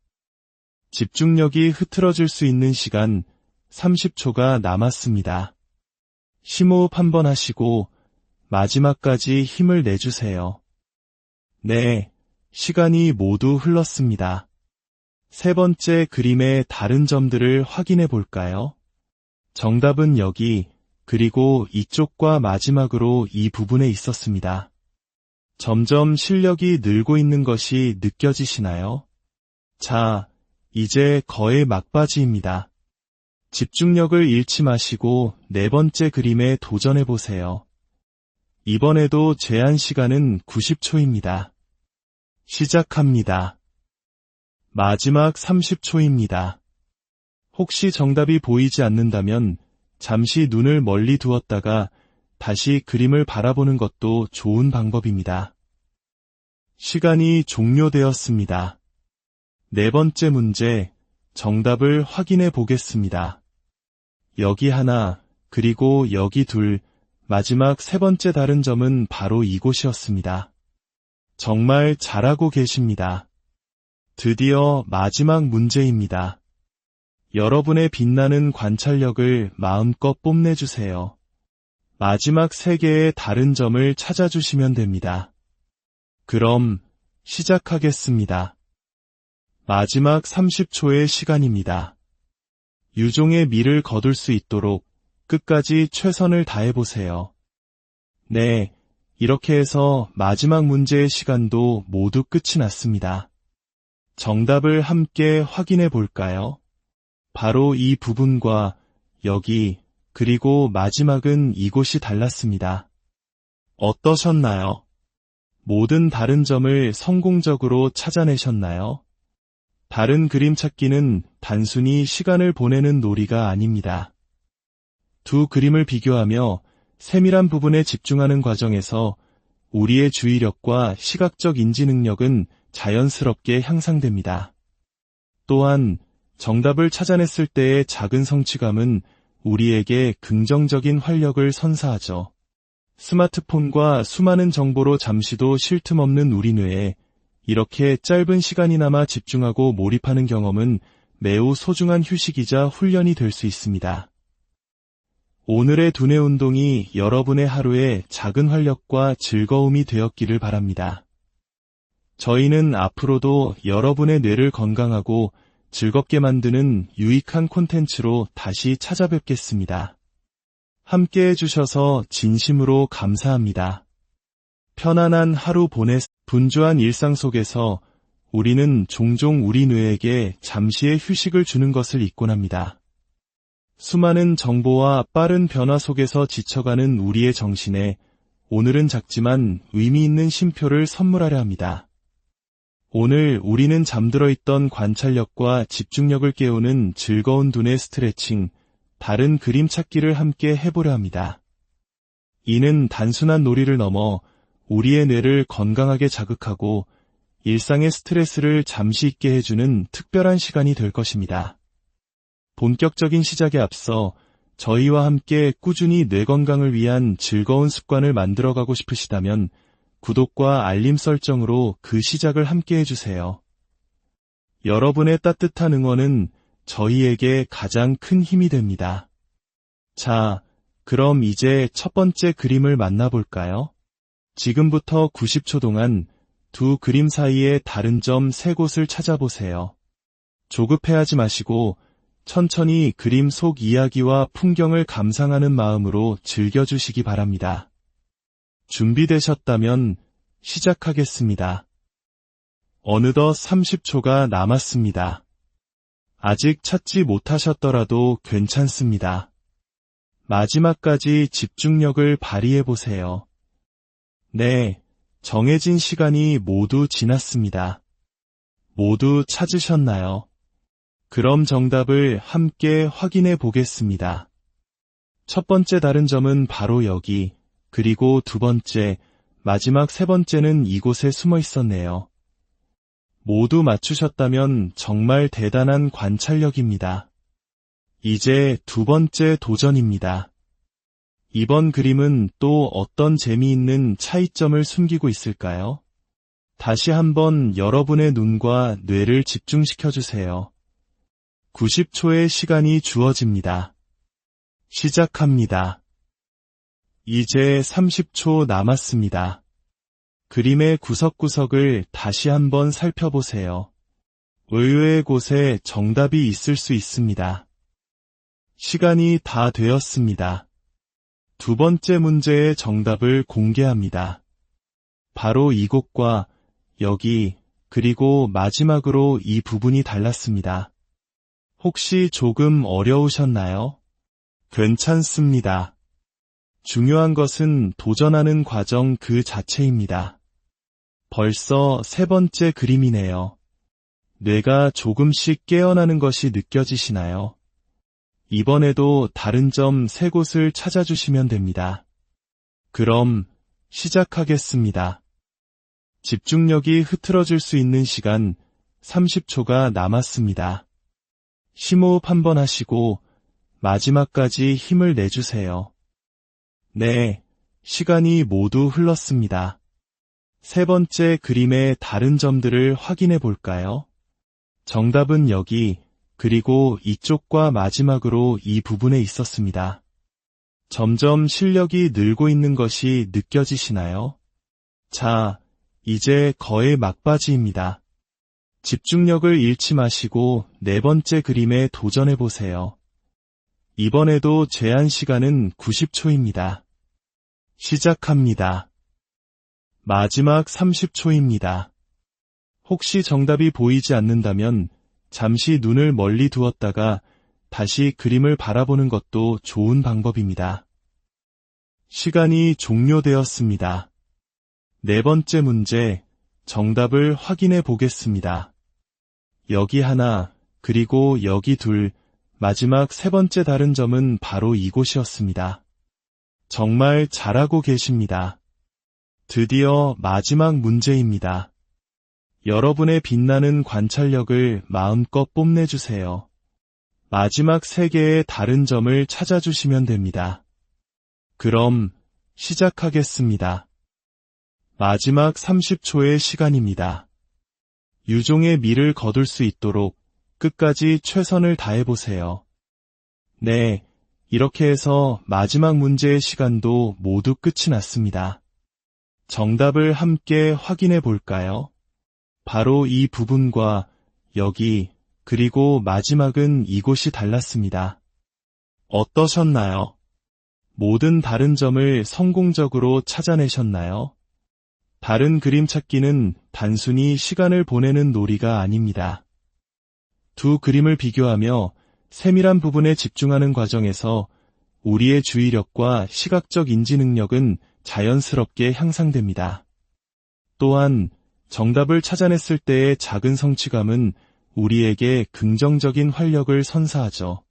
집중력이 흐트러질 수 있는 시간 30초가 남았습니다. 심호흡 한번 하시고 마지막까지 힘을 내주세요. 네, 시간이 모두 흘렀습니다. 세 번째 그림의 다른 점들을 확인해 볼까요? 정답은 여기, 그리고 이쪽과 마지막으로 이 부분에 있었습니다. 점점 실력이 늘고 있는 것이 느껴지시나요? 자, 이제 거의 막바지입니다. 집중력을 잃지 마시고 네 번째 그림에 도전해 보세요. 이번에도 제한 시간은 90초입니다. 시작합니다. 마지막 30초입니다. 혹시 정답이 보이지 않는다면 잠시 눈을 멀리 두었다가 다시 그림을 바라보는 것도 좋은 방법입니다. 시간이 종료되었습니다. 네 번째 문제, 정답을 확인해 보겠습니다. 여기 하나, 그리고 여기 둘, 마지막 세 번째 다른 점은 바로 이곳이었습니다. 정말 잘하고 계십니다. 드디어 마지막 문제입니다. 여러분의 빛나는 관찰력을 마음껏 뽐내주세요. 마지막 3개의 다른 점을 찾아주시면 됩니다. 그럼 시작하겠습니다. 마지막 30초의 시간입니다. 유종의 미를 거둘 수 있도록 끝까지 최선을 다해보세요. 네, 이렇게 해서 마지막 문제의 시간도 모두 끝이 났습니다. 정답을 함께 확인해 볼까요? 바로 이 부분과 여기, 그리고 마지막은 이곳이 달랐습니다. 어떠셨나요? 모든 다른 점을 성공적으로 찾아내셨나요? 다른 그림 찾기는 단순히 시간을 보내는 놀이가 아닙니다. 두 그림을 비교하며 세밀한 부분에 집중하는 과정에서 우리의 주의력과 시각적 인지 능력은 자연스럽게 향상됩니다. 또한 정답을 찾아냈을 때의 작은 성취감은 우리에게 긍정적인 활력을 선사하죠. 스마트폰과 수많은 정보로 잠시도 쉴 틈 없는 우리 뇌에 이렇게 짧은 시간이나마 집중하고 몰입하는 경험은 매우 소중한 휴식이자 훈련이 될 수 있습니다. 오늘의 두뇌 운동이 여러분의 하루에 작은 활력과 즐거움이 되었기를 바랍니다. 저희는 앞으로도 여러분의 뇌를 건강하고 즐겁게 만드는 유익한 콘텐츠로 다시 찾아뵙겠습니다. 함께 해주셔서 진심으로 감사합니다. 편안한 하루 분주한 일상 속에서 우리는 종종 우리 뇌에게 잠시의 휴식을 주는 것을 잊곤 합니다. 수많은 정보와 빠른 변화 속에서 지쳐가는 우리의 정신에 오늘은 작지만 의미 있는 쉼표를 선물하려 합니다. 오늘 우리는 잠들어 있던 관찰력과 집중력을 깨우는 즐거운 두뇌 스트레칭, 다른 그림 찾기를 함께 해보려 합니다. 이는 단순한 놀이를 넘어 우리의 뇌를 건강하게 자극하고 일상의 스트레스를 잠시 잊게 해주는 특별한 시간이 될 것입니다. 본격적인 시작에 앞서 저희와 함께 꾸준히 뇌 건강을 위한 즐거운 습관을 만들어가고 싶으시다면 구독과 알림 설정으로 그 시작을 함께 해주세요. 여러분의 따뜻한 응원은 저희에게 가장 큰 힘이 됩니다. 자, 그럼 이제 첫 번째 그림을 만나볼까요? 지금부터 90초 동안 두 그림 사이의 다른 점 3곳을 찾아보세요. 조급해하지 마시고 천천히 그림 속 이야기와 풍경을 감상하는 마음으로 즐겨주시기 바랍니다. 준비되셨다면 시작하겠습니다. 어느덧 30초가 남았습니다. 아직 찾지 못하셨더라도 괜찮습니다. 마지막까지 집중력을 발휘해보세요. 네, 정해진 시간이 모두 지났습니다. 모두 찾으셨나요? 그럼 정답을 함께 확인해 보겠습니다. 첫 번째 다른 점은 바로 여기, 그리고 두 번째, 마지막 세 번째는 이곳에 숨어 있었네요. 모두 맞추셨다면 정말 대단한 관찰력입니다. 이제 두 번째 도전입니다. 이번 그림은 또 어떤 재미있는 차이점을 숨기고 있을까요? 다시 한번 여러분의 눈과 뇌를 집중시켜주세요. 90초의 시간이 주어집니다. 시작합니다. 이제 30초 남았습니다. 그림의 구석구석을 다시 한번 살펴보세요. 의외의 곳에 정답이 있을 수 있습니다. 시간이 다 되었습니다. 두 번째 문제의 정답을 공개합니다. 바로 이곳과 여기, 그리고 마지막으로 이 부분이 달랐습니다. 혹시 조금 어려우셨나요? 괜찮습니다. 중요한 것은 도전하는 과정 그 자체입니다. 벌써 세 번째 그림이네요. 뇌가 조금씩 깨어나는 것이 느껴지시나요? 이번에도 다른 점 3곳을 찾아주시면 됩니다. 그럼 시작하겠습니다. 집중력이 흐트러질 수 있는 시간 30초가 남았습니다. 심호흡 한번 하시고 마지막까지 힘을 내주세요. 네, 시간이 모두 흘렀습니다. 세 번째 그림의 다른 점들을 확인해 볼까요? 정답은 여기, 그리고 이쪽과 마지막으로 이 부분에 있었습니다. 점점 실력이 늘고 있는 것이 느껴지시나요? 자, 이제 거의 막바지입니다. 집중력을 잃지 마시고 네 번째 그림에 도전해 보세요. 이번에도 제한 시간은 90초입니다. 시작합니다. 마지막 30초입니다. 혹시 정답이 보이지 않는다면 잠시 눈을 멀리 두었다가 다시 그림을 바라보는 것도 좋은 방법입니다. 시간이 종료되었습니다. 네 번째 문제, 정답을 확인해 보겠습니다. 여기 하나, 그리고 여기 둘, 마지막 세 번째 다른 점은 바로 이곳이었습니다. 정말 잘하고 계십니다. 드디어 마지막 문제입니다. 여러분의 빛나는 관찰력을 마음껏 뽐내주세요. 마지막 3개의 다른 점을 찾아주시면 됩니다. 그럼 시작하겠습니다. 마지막 30초의 시간입니다. 유종의 미를 거둘 수 있도록 끝까지 최선을 다해보세요. 네, 이렇게 해서 마지막 문제의 시간도 모두 끝이 났습니다. 정답을 함께 확인해 볼까요? 바로 이 부분과 여기, 그리고 마지막은 이곳이 달랐습니다. 어떠셨나요? 모든 다른 점을 성공적으로 찾아내셨나요? 다른 그림 찾기는 단순히 시간을 보내는 놀이가 아닙니다. 두 그림을 비교하며 세밀한 부분에 집중하는 과정에서 우리의 주의력과 시각적 인지 능력은 자연스럽게 향상됩니다. 또한 정답을 찾아냈을 때의 작은 성취감은 우리에게 긍정적인 활력을 선사하죠.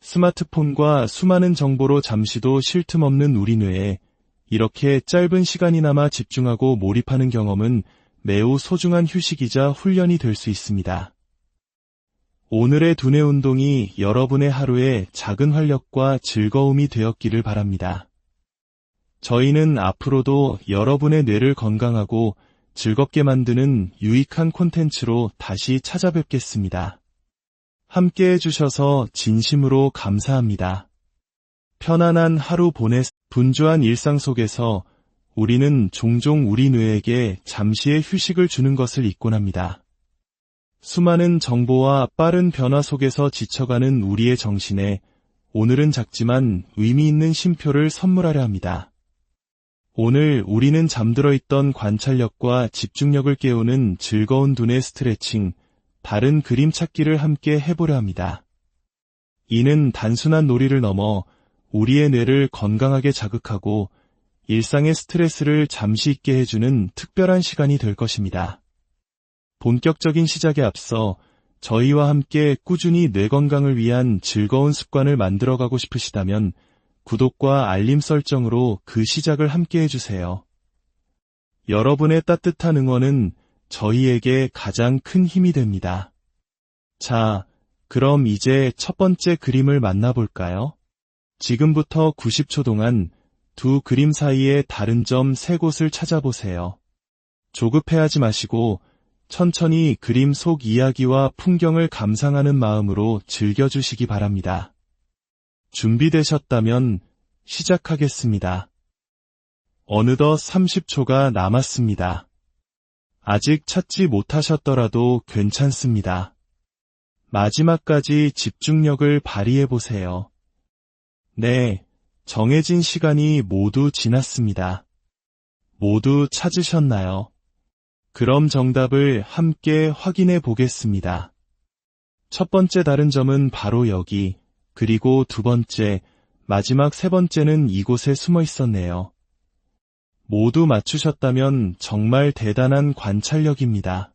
스마트폰과 수많은 정보로 잠시도 쉴 틈 없는 우리 뇌에 이렇게 짧은 시간이나마 집중하고 몰입하는 경험은 매우 소중한 휴식이자 훈련이 될 수 있습니다. 오늘의 두뇌 운동이 여러분의 하루에 작은 활력과 즐거움이 되었기를 바랍니다. 저희는 앞으로도 여러분의 뇌를 건강하고 즐겁게 만드는 유익한 콘텐츠로 다시 찾아뵙겠습니다. 함께 해주셔서 진심으로 감사합니다. 편안한 하루 분주한 일상 속에서 우리는 종종 우리 뇌에게 잠시의 휴식을 주는 것을 잊곤 합니다. 수많은 정보와 빠른 변화 속에서 지쳐가는 우리의 정신에 오늘은 작지만 의미 있는 쉼표를 선물하려 합니다. 오늘 우리는 잠들어 있던 관찰력과 집중력을 깨우는 즐거운 두뇌 스트레칭, 다른 그림 찾기를 함께 해보려 합니다. 이는 단순한 놀이를 넘어 우리의 뇌를 건강하게 자극하고 일상의 스트레스를 잠시 잊게 해주는 특별한 시간이 될 것입니다. 본격적인 시작에 앞서 저희와 함께 꾸준히 뇌 건강을 위한 즐거운 습관을 만들어가고 싶으시다면 구독과 알림 설정으로 그 시작을 함께 해주세요. 여러분의 따뜻한 응원은 저희에게 가장 큰 힘이 됩니다. 자, 그럼 이제 첫 번째 그림을 만나볼까요? 지금부터 90초 동안 두 그림 사이의 다른 점 3곳을 찾아보세요. 조급해하지 마시고 천천히 그림 속 이야기와 풍경을 감상하는 마음으로 즐겨주시기 바랍니다. 준비되셨다면 시작하겠습니다. 어느덧 30초가 남았습니다. 아직 찾지 못하셨더라도 괜찮습니다. 마지막까지 집중력을 발휘해보세요. 네, 정해진 시간이 모두 지났습니다. 모두 찾으셨나요? 그럼 정답을 함께 확인해 보겠습니다. 첫 번째 다른 점은 바로 여기, 그리고 두 번째, 마지막 3번째는 이곳에 숨어 있었네요. 모두 맞추셨다면 정말 대단한 관찰력입니다.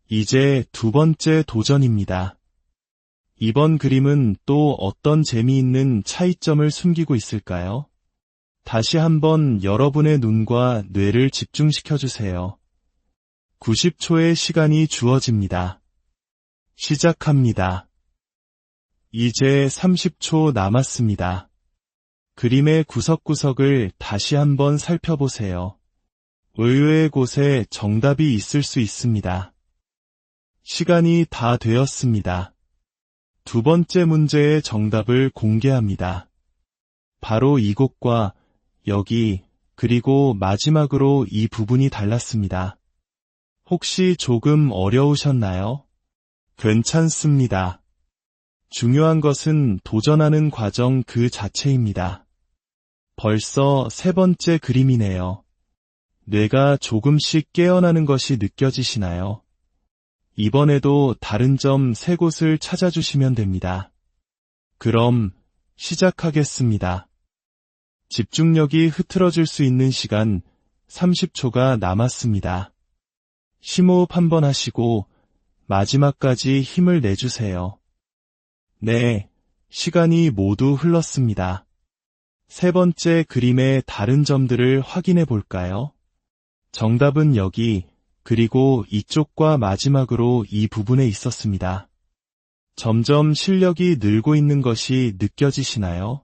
이제 두 번째 도전입니다. 이번 그림은 또 어떤 재미있는 차이점을 숨기고 있을까요? 다시 한번 여러분의 눈과 뇌를 집중시켜주세요. 90초의 시간이 주어집니다. 시작합니다. 이제 30초 남았습니다. 그림의 구석구석을 다시 한번 살펴보세요. 의외의 곳에 정답이 있을 수 있습니다. 시간이 다 되었습니다. 두 번째 문제의 정답을 공개합니다. 바로 이곳과 여기, 그리고 마지막으로 이 부분이 달랐습니다. 혹시 조금 어려우셨나요? 괜찮습니다. 중요한 것은 도전하는 과정 그 자체입니다. 벌써 3번째 그림이네요. 뇌가 조금씩 깨어나는 것이 느껴지시나요? 이번에도 다른 점 3곳을 찾아주시면 됩니다. 그럼 시작하겠습니다. 집중력이 흐트러질 수 있는 시간 30초가 남았습니다. 심호흡 한번 하시고 마지막까지 힘을 내주세요. 네, 시간이 모두 흘렀습니다. 3번째 그림의 다른 점들을 확인해 볼까요? 정답은 여기, 그리고 이쪽과 마지막으로 이 부분에 있었습니다. 점점 실력이 늘고 있는 것이 느껴지시나요?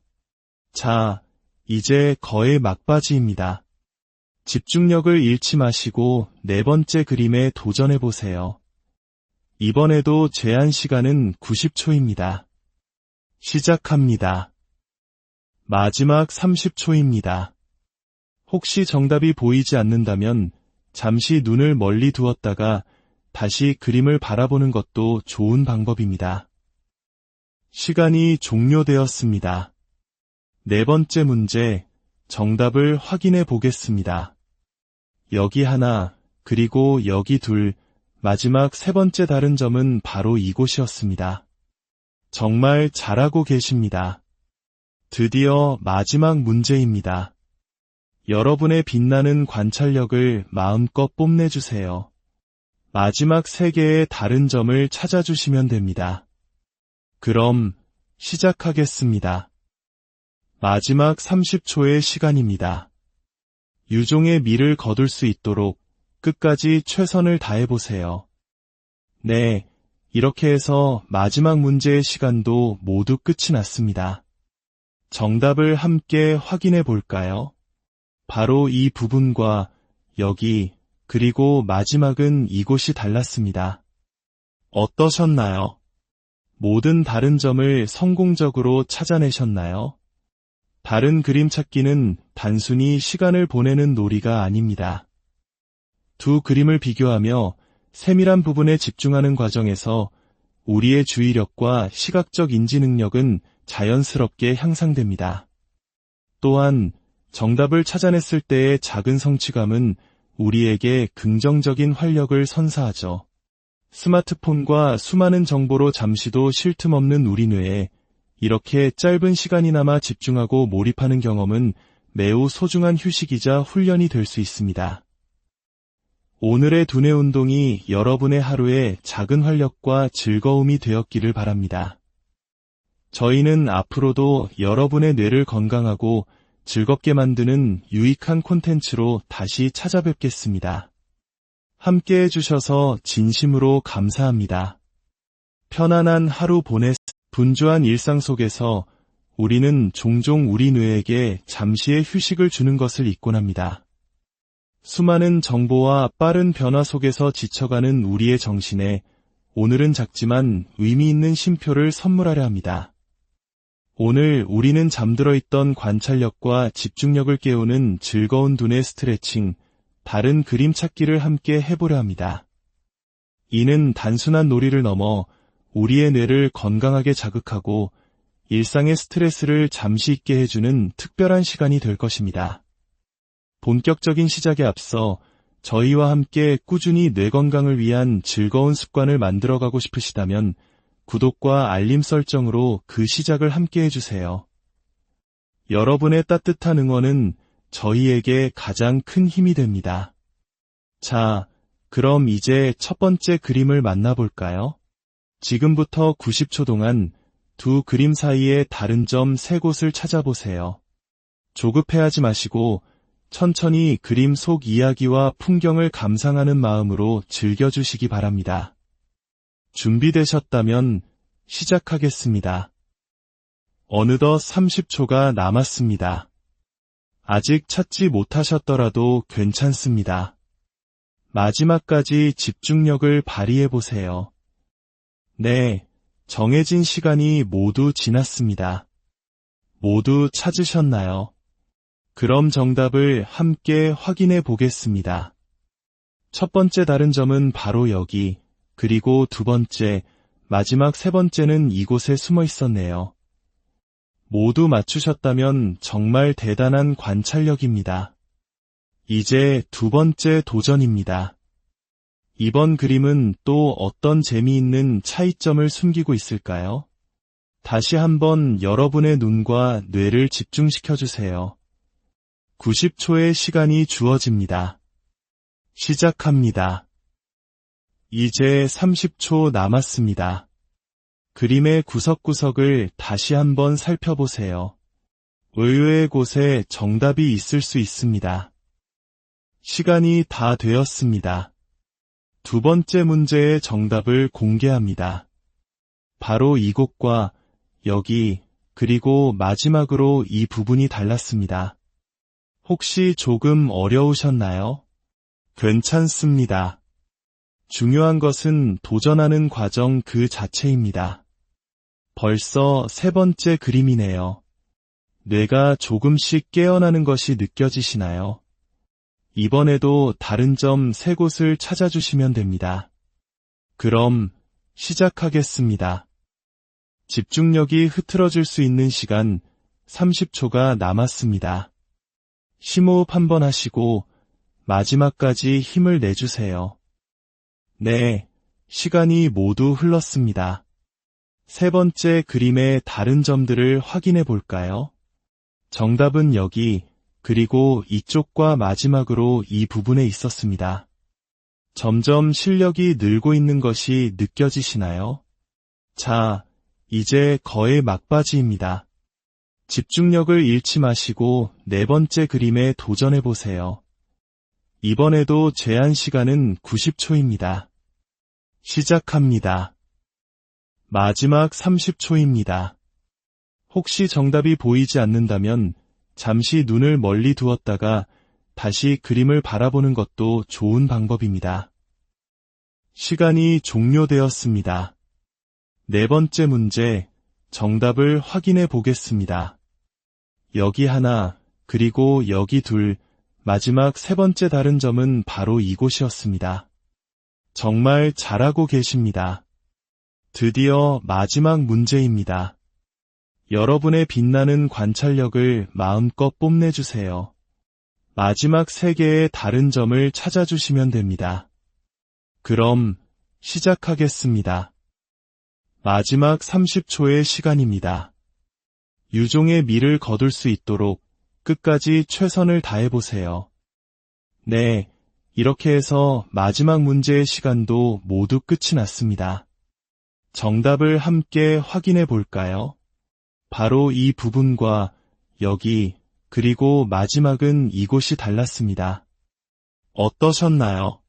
자, 이제 거의 막바지입니다. 집중력을 잃지 마시고 네 번째 그림에 도전해보세요. 이번에도 제한 시간은 90초입니다. 시작합니다. 마지막 30초입니다. 혹시 정답이 보이지 않는다면 잠시 눈을 멀리 두었다가 다시 그림을 바라보는 것도 좋은 방법입니다. 시간이 종료되었습니다. 네 번째 문제, 정답을 확인해 보겠습니다. 여기 하나, 그리고 여기 둘, 마지막 세 번째 다른 점은 바로 이곳이었습니다. 정말 잘하고 계십니다. 드디어 마지막 문제입니다. 여러분의 빛나는 관찰력을 마음껏 뽐내주세요. 마지막 세 개의 다른 점을 찾아주시면 됩니다. 그럼 시작하겠습니다. 마지막 30초의 시간입니다. 유종의 미를 거둘 수 있도록 끝까지 최선을 다해보세요. 네, 이렇게 해서 마지막 문제의 시간도 모두 끝이 났습니다. 정답을 함께 확인해 볼까요? 바로 이 부분과 여기, 그리고 마지막은 이곳이 달랐습니다. 어떠셨나요? 모든 다른 점을 성공적으로 찾아내셨나요? 다른 그림 찾기는 단순히 시간을 보내는 놀이가 아닙니다. 두 그림을 비교하며 세밀한 부분에 집중하는 과정에서 우리의 주의력과 시각적 인지 능력은 자연스럽게 향상됩니다. 또한 정답을 찾아냈을 때의 작은 성취감은 우리에게 긍정적인 활력을 선사하죠. 스마트폰과 수많은 정보로 잠시도 쉴 틈 없는 우리 뇌에 이렇게 짧은 시간이나마 집중하고 몰입하는 경험은 매우 소중한 휴식이자 훈련이 될 수 있습니다. 오늘의 두뇌 운동이 여러분의 하루에 작은 활력과 즐거움이 되었기를 바랍니다. 저희는 앞으로도 여러분의 뇌를 건강하고 즐겁게 만드는 유익한 콘텐츠로 다시 찾아뵙겠습니다. 함께 해주셔서 진심으로 감사합니다. 편안한 하루 분주한 일상 속에서 우리는 종종 우리 뇌에게 잠시의 휴식을 주는 것을 잊곤 합니다. 수많은 정보와 빠른 변화 속에서 지쳐가는 우리의 정신에 오늘은 작지만 의미 있는 쉼표를 선물하려 합니다. 오늘 우리는 잠들어 있던 관찰력과 집중력을 깨우는 즐거운 두뇌 스트레칭, 다른 그림 찾기를 함께 해보려 합니다. 이는 단순한 놀이를 넘어 우리의 뇌를 건강하게 자극하고 일상의 스트레스를 잠시 잊게 해주는 특별한 시간이 될 것입니다. 본격적인 시작에 앞서 저희와 함께 꾸준히 뇌 건강을 위한 즐거운 습관을 만들어가고 싶으시다면 구독과 알림 설정으로 그 시작을 함께 해주세요. 여러분의 따뜻한 응원은 저희에게 가장 큰 힘이 됩니다. 자, 그럼 이제 첫 번째 그림을 만나볼까요? 지금부터 90초 동안 두 그림 사이의 다른 점 3곳을 찾아보세요. 조급해하지 마시고 천천히 그림 속 이야기와 풍경을 감상하는 마음으로 즐겨주시기 바랍니다. 준비되셨다면 시작하겠습니다. 어느덧 30초가 남았습니다. 아직 찾지 못하셨더라도 괜찮습니다. 마지막까지 집중력을 발휘해보세요. 네, 정해진 시간이 모두 지났습니다. 모두 찾으셨나요? 그럼 정답을 함께 확인해 보겠습니다. 첫 번째 다른 점은 바로 여기, 그리고 두 번째, 마지막 세 번째는 이곳에 숨어 있었네요. 모두 맞추셨다면 정말 대단한 관찰력입니다. 이제 두 번째 도전입니다. 이번 그림은 또 어떤 재미있는 차이점을 숨기고 있을까요? 다시 한번 여러분의 눈과 뇌를 집중시켜주세요. 90초의 시간이 주어집니다. 시작합니다. 이제 30초 남았습니다. 그림의 구석구석을 다시 한번 살펴보세요. 의외의 곳에 정답이 있을 수 있습니다. 시간이 다 되었습니다. 두 번째 문제의 정답을 공개합니다. 바로 이곳과 여기, 그리고 마지막으로 이 부분이 달랐습니다. 혹시 조금 어려우셨나요? 괜찮습니다. 중요한 것은 도전하는 과정 그 자체입니다. 벌써 세 번째 그림이네요. 뇌가 조금씩 깨어나는 것이 느껴지시나요? 이번에도 다른 점 세 곳을 찾아주시면 됩니다. 그럼 시작하겠습니다. 집중력이 흐트러질 수 있는 시간 30초가 남았습니다. 심호흡 한번 하시고 마지막까지 힘을 내주세요. 네, 시간이 모두 흘렀습니다. 세 번째 그림의 다른 점들을 확인해 볼까요? 정답은 여기, 그리고 이쪽과 마지막으로 이 부분에 있었습니다. 점점 실력이 늘고 있는 것이 느껴지시나요? 자, 이제 거의 막바지입니다. 집중력을 잃지 마시고 네 번째 그림에 도전해 보세요. 이번에도 제한 시간은 90초입니다. 시작합니다. 마지막 30초입니다. 혹시 정답이 보이지 않는다면 잠시 눈을 멀리 두었다가 다시 그림을 바라보는 것도 좋은 방법입니다. 시간이 종료되었습니다. 네 번째 문제, 정답을 확인해 보겠습니다. 여기 하나, 그리고 여기 둘, 마지막 세 번째 다른 점은 바로 이곳이었습니다. 정말 잘하고 계십니다. 드디어 마지막 문제입니다. 여러분의 빛나는 관찰력을 마음껏 뽐내주세요. 마지막 세 개의 다른 점을 찾아주시면 됩니다. 그럼 시작하겠습니다. 마지막 30초의 시간입니다. 유종의 미를 거둘 수 있도록 끝까지 최선을 다해보세요. 네, 이렇게 해서 마지막 문제의 시간도 모두 끝이 났습니다. 정답을 함께 확인해 볼까요? 바로 이 부분과 여기, 그리고 마지막은 이곳이 달랐습니다. 어떠셨나요?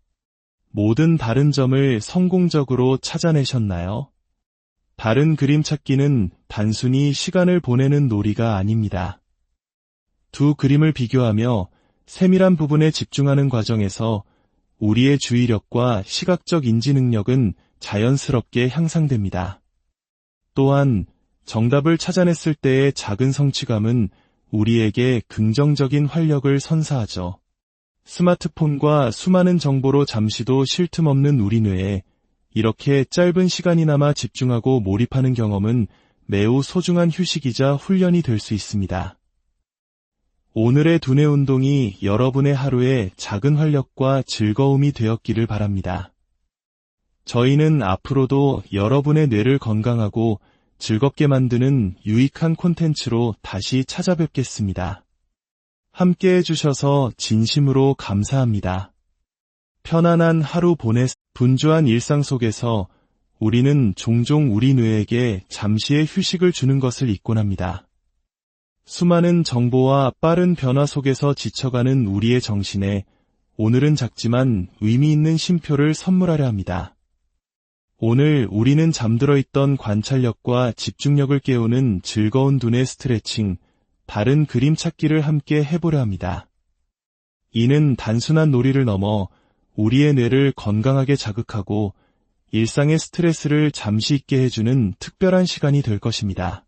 모든 다른 점을 성공적으로 찾아내셨나요? 다른 그림 찾기는 단순히 시간을 보내는 놀이가 아닙니다. 두 그림을 비교하며 세밀한 부분에 집중하는 과정에서 우리의 주의력과 시각적 인지 능력은 자연스럽게 향상됩니다. 또한 정답을 찾아냈을 때의 작은 성취감은 우리에게 긍정적인 활력을 선사하죠. 스마트폰과 수많은 정보로 잠시도 쉴 틈 없는 우리 뇌에 이렇게 짧은 시간이나마 집중하고 몰입하는 경험은 매우 소중한 휴식이자 훈련이 될 수 있습니다. 오늘의 두뇌 운동이 여러분의 하루에 작은 활력과 즐거움이 되었기를 바랍니다. 저희는 앞으로도 여러분의 뇌를 건강하고 즐겁게 만드는 유익한 콘텐츠로 다시 찾아뵙겠습니다. 함께 해주셔서 진심으로 감사합니다. 편안한 하루 분주한 일상 속에서 우리는 종종 우리 뇌에게 잠시의 휴식을 주는 것을 잊곤 합니다. 수많은 정보와 빠른 변화 속에서 지쳐가는 우리의 정신에 오늘은 작지만 의미 있는 쉼표를 선물하려 합니다. 오늘 우리는 잠들어 있던 관찰력과 집중력을 깨우는 즐거운 두뇌 스트레칭, 다른 그림 찾기를 함께 해보려 합니다. 이는 단순한 놀이를 넘어 우리의 뇌를 건강하게 자극하고 일상의 스트레스를 잠시 잊게 해주는 특별한 시간이 될 것입니다.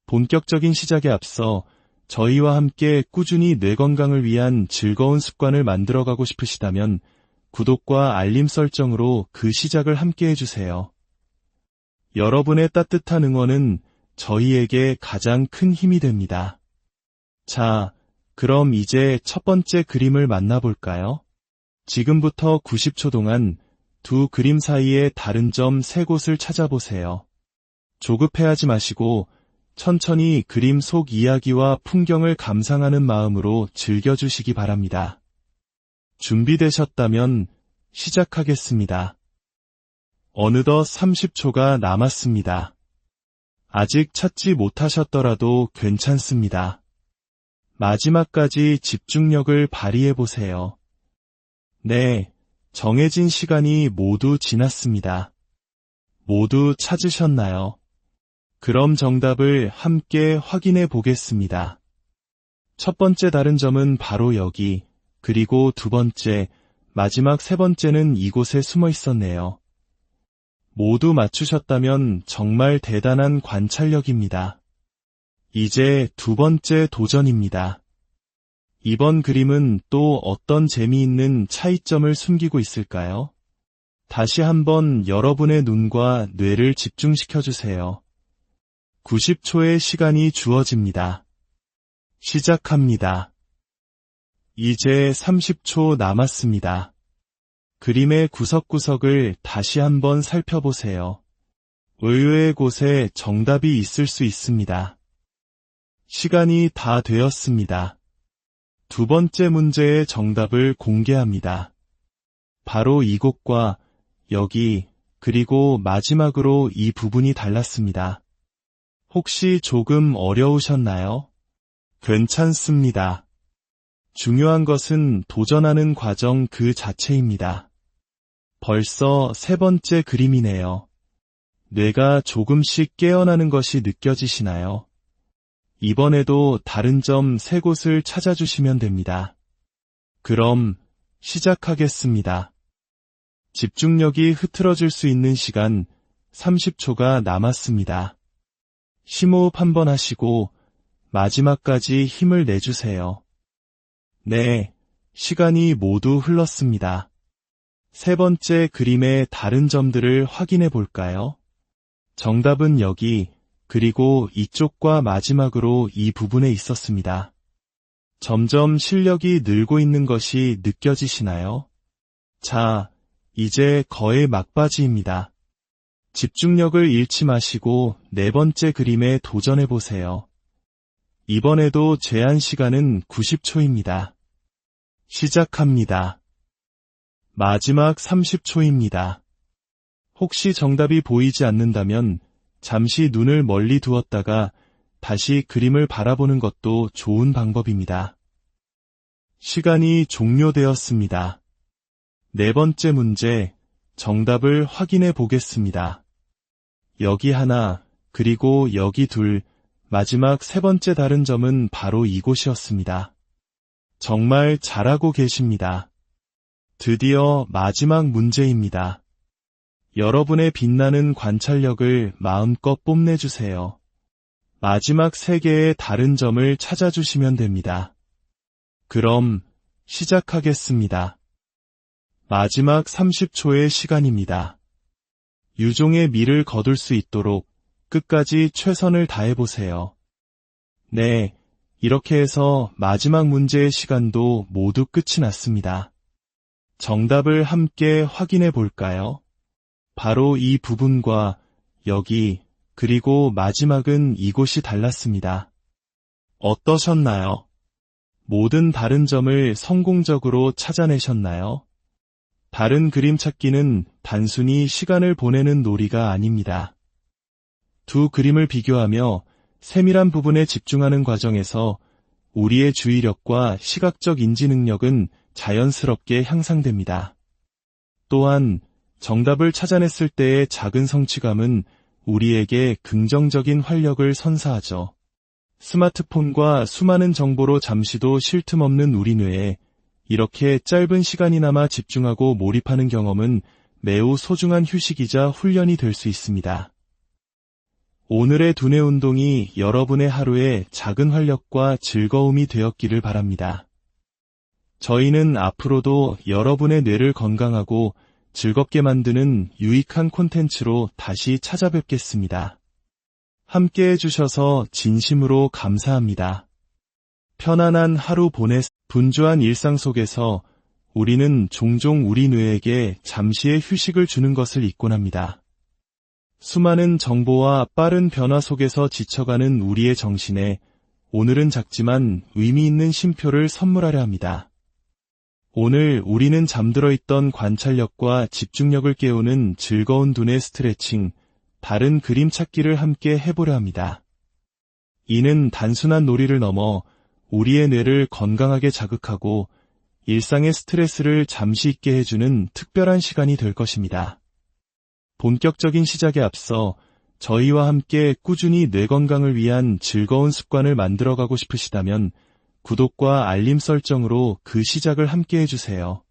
본격적인 시작에 앞서 저희와 함께 꾸준히 뇌 건강을 위한 즐거운 습관을 만들어가고 싶으시다면 구독과 알림 설정으로 그 시작을 함께 해주세요. 여러분의 따뜻한 응원은 저희에게 가장 큰 힘이 됩니다. 자, 그럼 이제 첫 번째 그림을 만나볼까요? 지금부터 90초 동안 두 그림 사이의 다른 점 세 곳을 찾아보세요. 조급해하지 마시고 천천히 그림 속 이야기와 풍경을 감상하는 마음으로 즐겨주시기 바랍니다. 준비되셨다면 시작하겠습니다. 어느덧 30초가 남았습니다. 아직 찾지 못하셨더라도 괜찮습니다. 마지막까지 집중력을 발휘해보세요. 네, 정해진 시간이 모두 지났습니다. 모두 찾으셨나요? 그럼 정답을 함께 확인해 보겠습니다. 첫 번째 다른 점은 바로 여기, 그리고 두 번째, 마지막 세 번째는 이곳에 숨어 있었네요. 모두 맞추셨다면 정말 대단한 관찰력입니다. 이제 두 번째 도전입니다. 이번 그림은 또 어떤 재미있는 차이점을 숨기고 있을까요? 다시 한번 여러분의 눈과 뇌를 집중시켜주세요. 90초의 시간이 주어집니다. 시작합니다. 이제 30초 남았습니다. 그림의 구석구석을 다시 한번 살펴보세요. 의외의 곳에 정답이 있을 수 있습니다. 시간이 다 되었습니다. 두 번째 문제의 정답을 공개합니다. 바로 이곳과 여기, 그리고 마지막으로 이 부분이 달랐습니다. 혹시 조금 어려우셨나요? 괜찮습니다. 중요한 것은 도전하는 과정 그 자체입니다. 벌써 세 번째 그림이네요. 뇌가 조금씩 깨어나는 것이 느껴지시나요? 이번에도 다른 점 세 곳을 찾아주시면 됩니다. 그럼 시작하겠습니다. 집중력이 흐트러질 수 있는 시간 30초가 남았습니다. 심호흡 한번 하시고 마지막까지 힘을 내주세요. 네, 시간이 모두 흘렀습니다. 세 번째 그림의 다른 점들을 확인해 볼까요? 정답은 여기, 그리고 이쪽과 마지막으로 이 부분에 있었습니다. 점점 실력이 늘고 있는 것이 느껴지시나요? 자, 이제 거의 막바지입니다. 집중력을 잃지 마시고 네 번째 그림에 도전해 보세요. 이번에도 제한 시간은 90초입니다. 시작합니다. 마지막 30초입니다. 혹시 정답이 보이지 않는다면 잠시 눈을 멀리 두었다가 다시 그림을 바라보는 것도 좋은 방법입니다. 시간이 종료되었습니다. 네 번째 문제, 정답을 확인해 보겠습니다. 여기 하나, 그리고 여기 둘, 마지막 세 번째 다른 점은 바로 이곳이었습니다. 정말 잘하고 계십니다. 드디어 마지막 문제입니다. 여러분의 빛나는 관찰력을 마음껏 뽐내주세요. 마지막 세 개의 다른 점을 찾아주시면 됩니다. 그럼 시작하겠습니다. 마지막 30초의 시간입니다. 유종의 미를 거둘 수 있도록 끝까지 최선을 다해보세요. 네, 이렇게 해서 마지막 문제의 시간도 모두 끝이 났습니다. 정답을 함께 확인해 볼까요? 바로 이 부분과 여기, 그리고 마지막은 이곳이 달랐습니다. 어떠셨나요? 모든 다른 점을 성공적으로 찾아내셨나요? 다른 그림 찾기는 단순히 시간을 보내는 놀이가 아닙니다. 두 그림을 비교하며 세밀한 부분에 집중하는 과정에서 우리의 주의력과 시각적 인지 능력은 자연스럽게 향상됩니다. 또한 정답을 찾아냈을 때의 작은 성취감은 우리에게 긍정적인 활력을 선사하죠. 스마트폰과 수많은 정보로 잠시도 쉴 틈 없는 우리 뇌에 이렇게 짧은 시간이나마 집중하고 몰입하는 경험은 매우 소중한 휴식이자 훈련이 될 수 있습니다. 오늘의 두뇌 운동이 여러분의 하루에 작은 활력과 즐거움이 되었기를 바랍니다. 저희는 앞으로도 여러분의 뇌를 건강하고 즐겁게 만드는 유익한 콘텐츠로 다시 찾아뵙겠습니다. 함께 해주셔서 진심으로 감사합니다. 편안한 하루 분주한 일상 속에서 우리는 종종 우리 뇌에게 잠시의 휴식을 주는 것을 잊곤 합니다. 수많은 정보와 빠른 변화 속에서 지쳐가는 우리의 정신에 오늘은 작지만 의미 있는 쉼표를 선물하려 합니다. 오늘 우리는 잠들어 있던 관찰력과 집중력을 깨우는 즐거운 두뇌 스트레칭, 다른 그림 찾기를 함께 해보려 합니다. 이는 단순한 놀이를 넘어 우리의 뇌를 건강하게 자극하고 일상의 스트레스를 잠시 잊게 해주는 특별한 시간이 될 것입니다. 본격적인 시작에 앞서 저희와 함께 꾸준히 뇌 건강을 위한 즐거운 습관을 만들어가고 싶으시다면 구독과 알림 설정으로 그 시작을 함께 해주세요.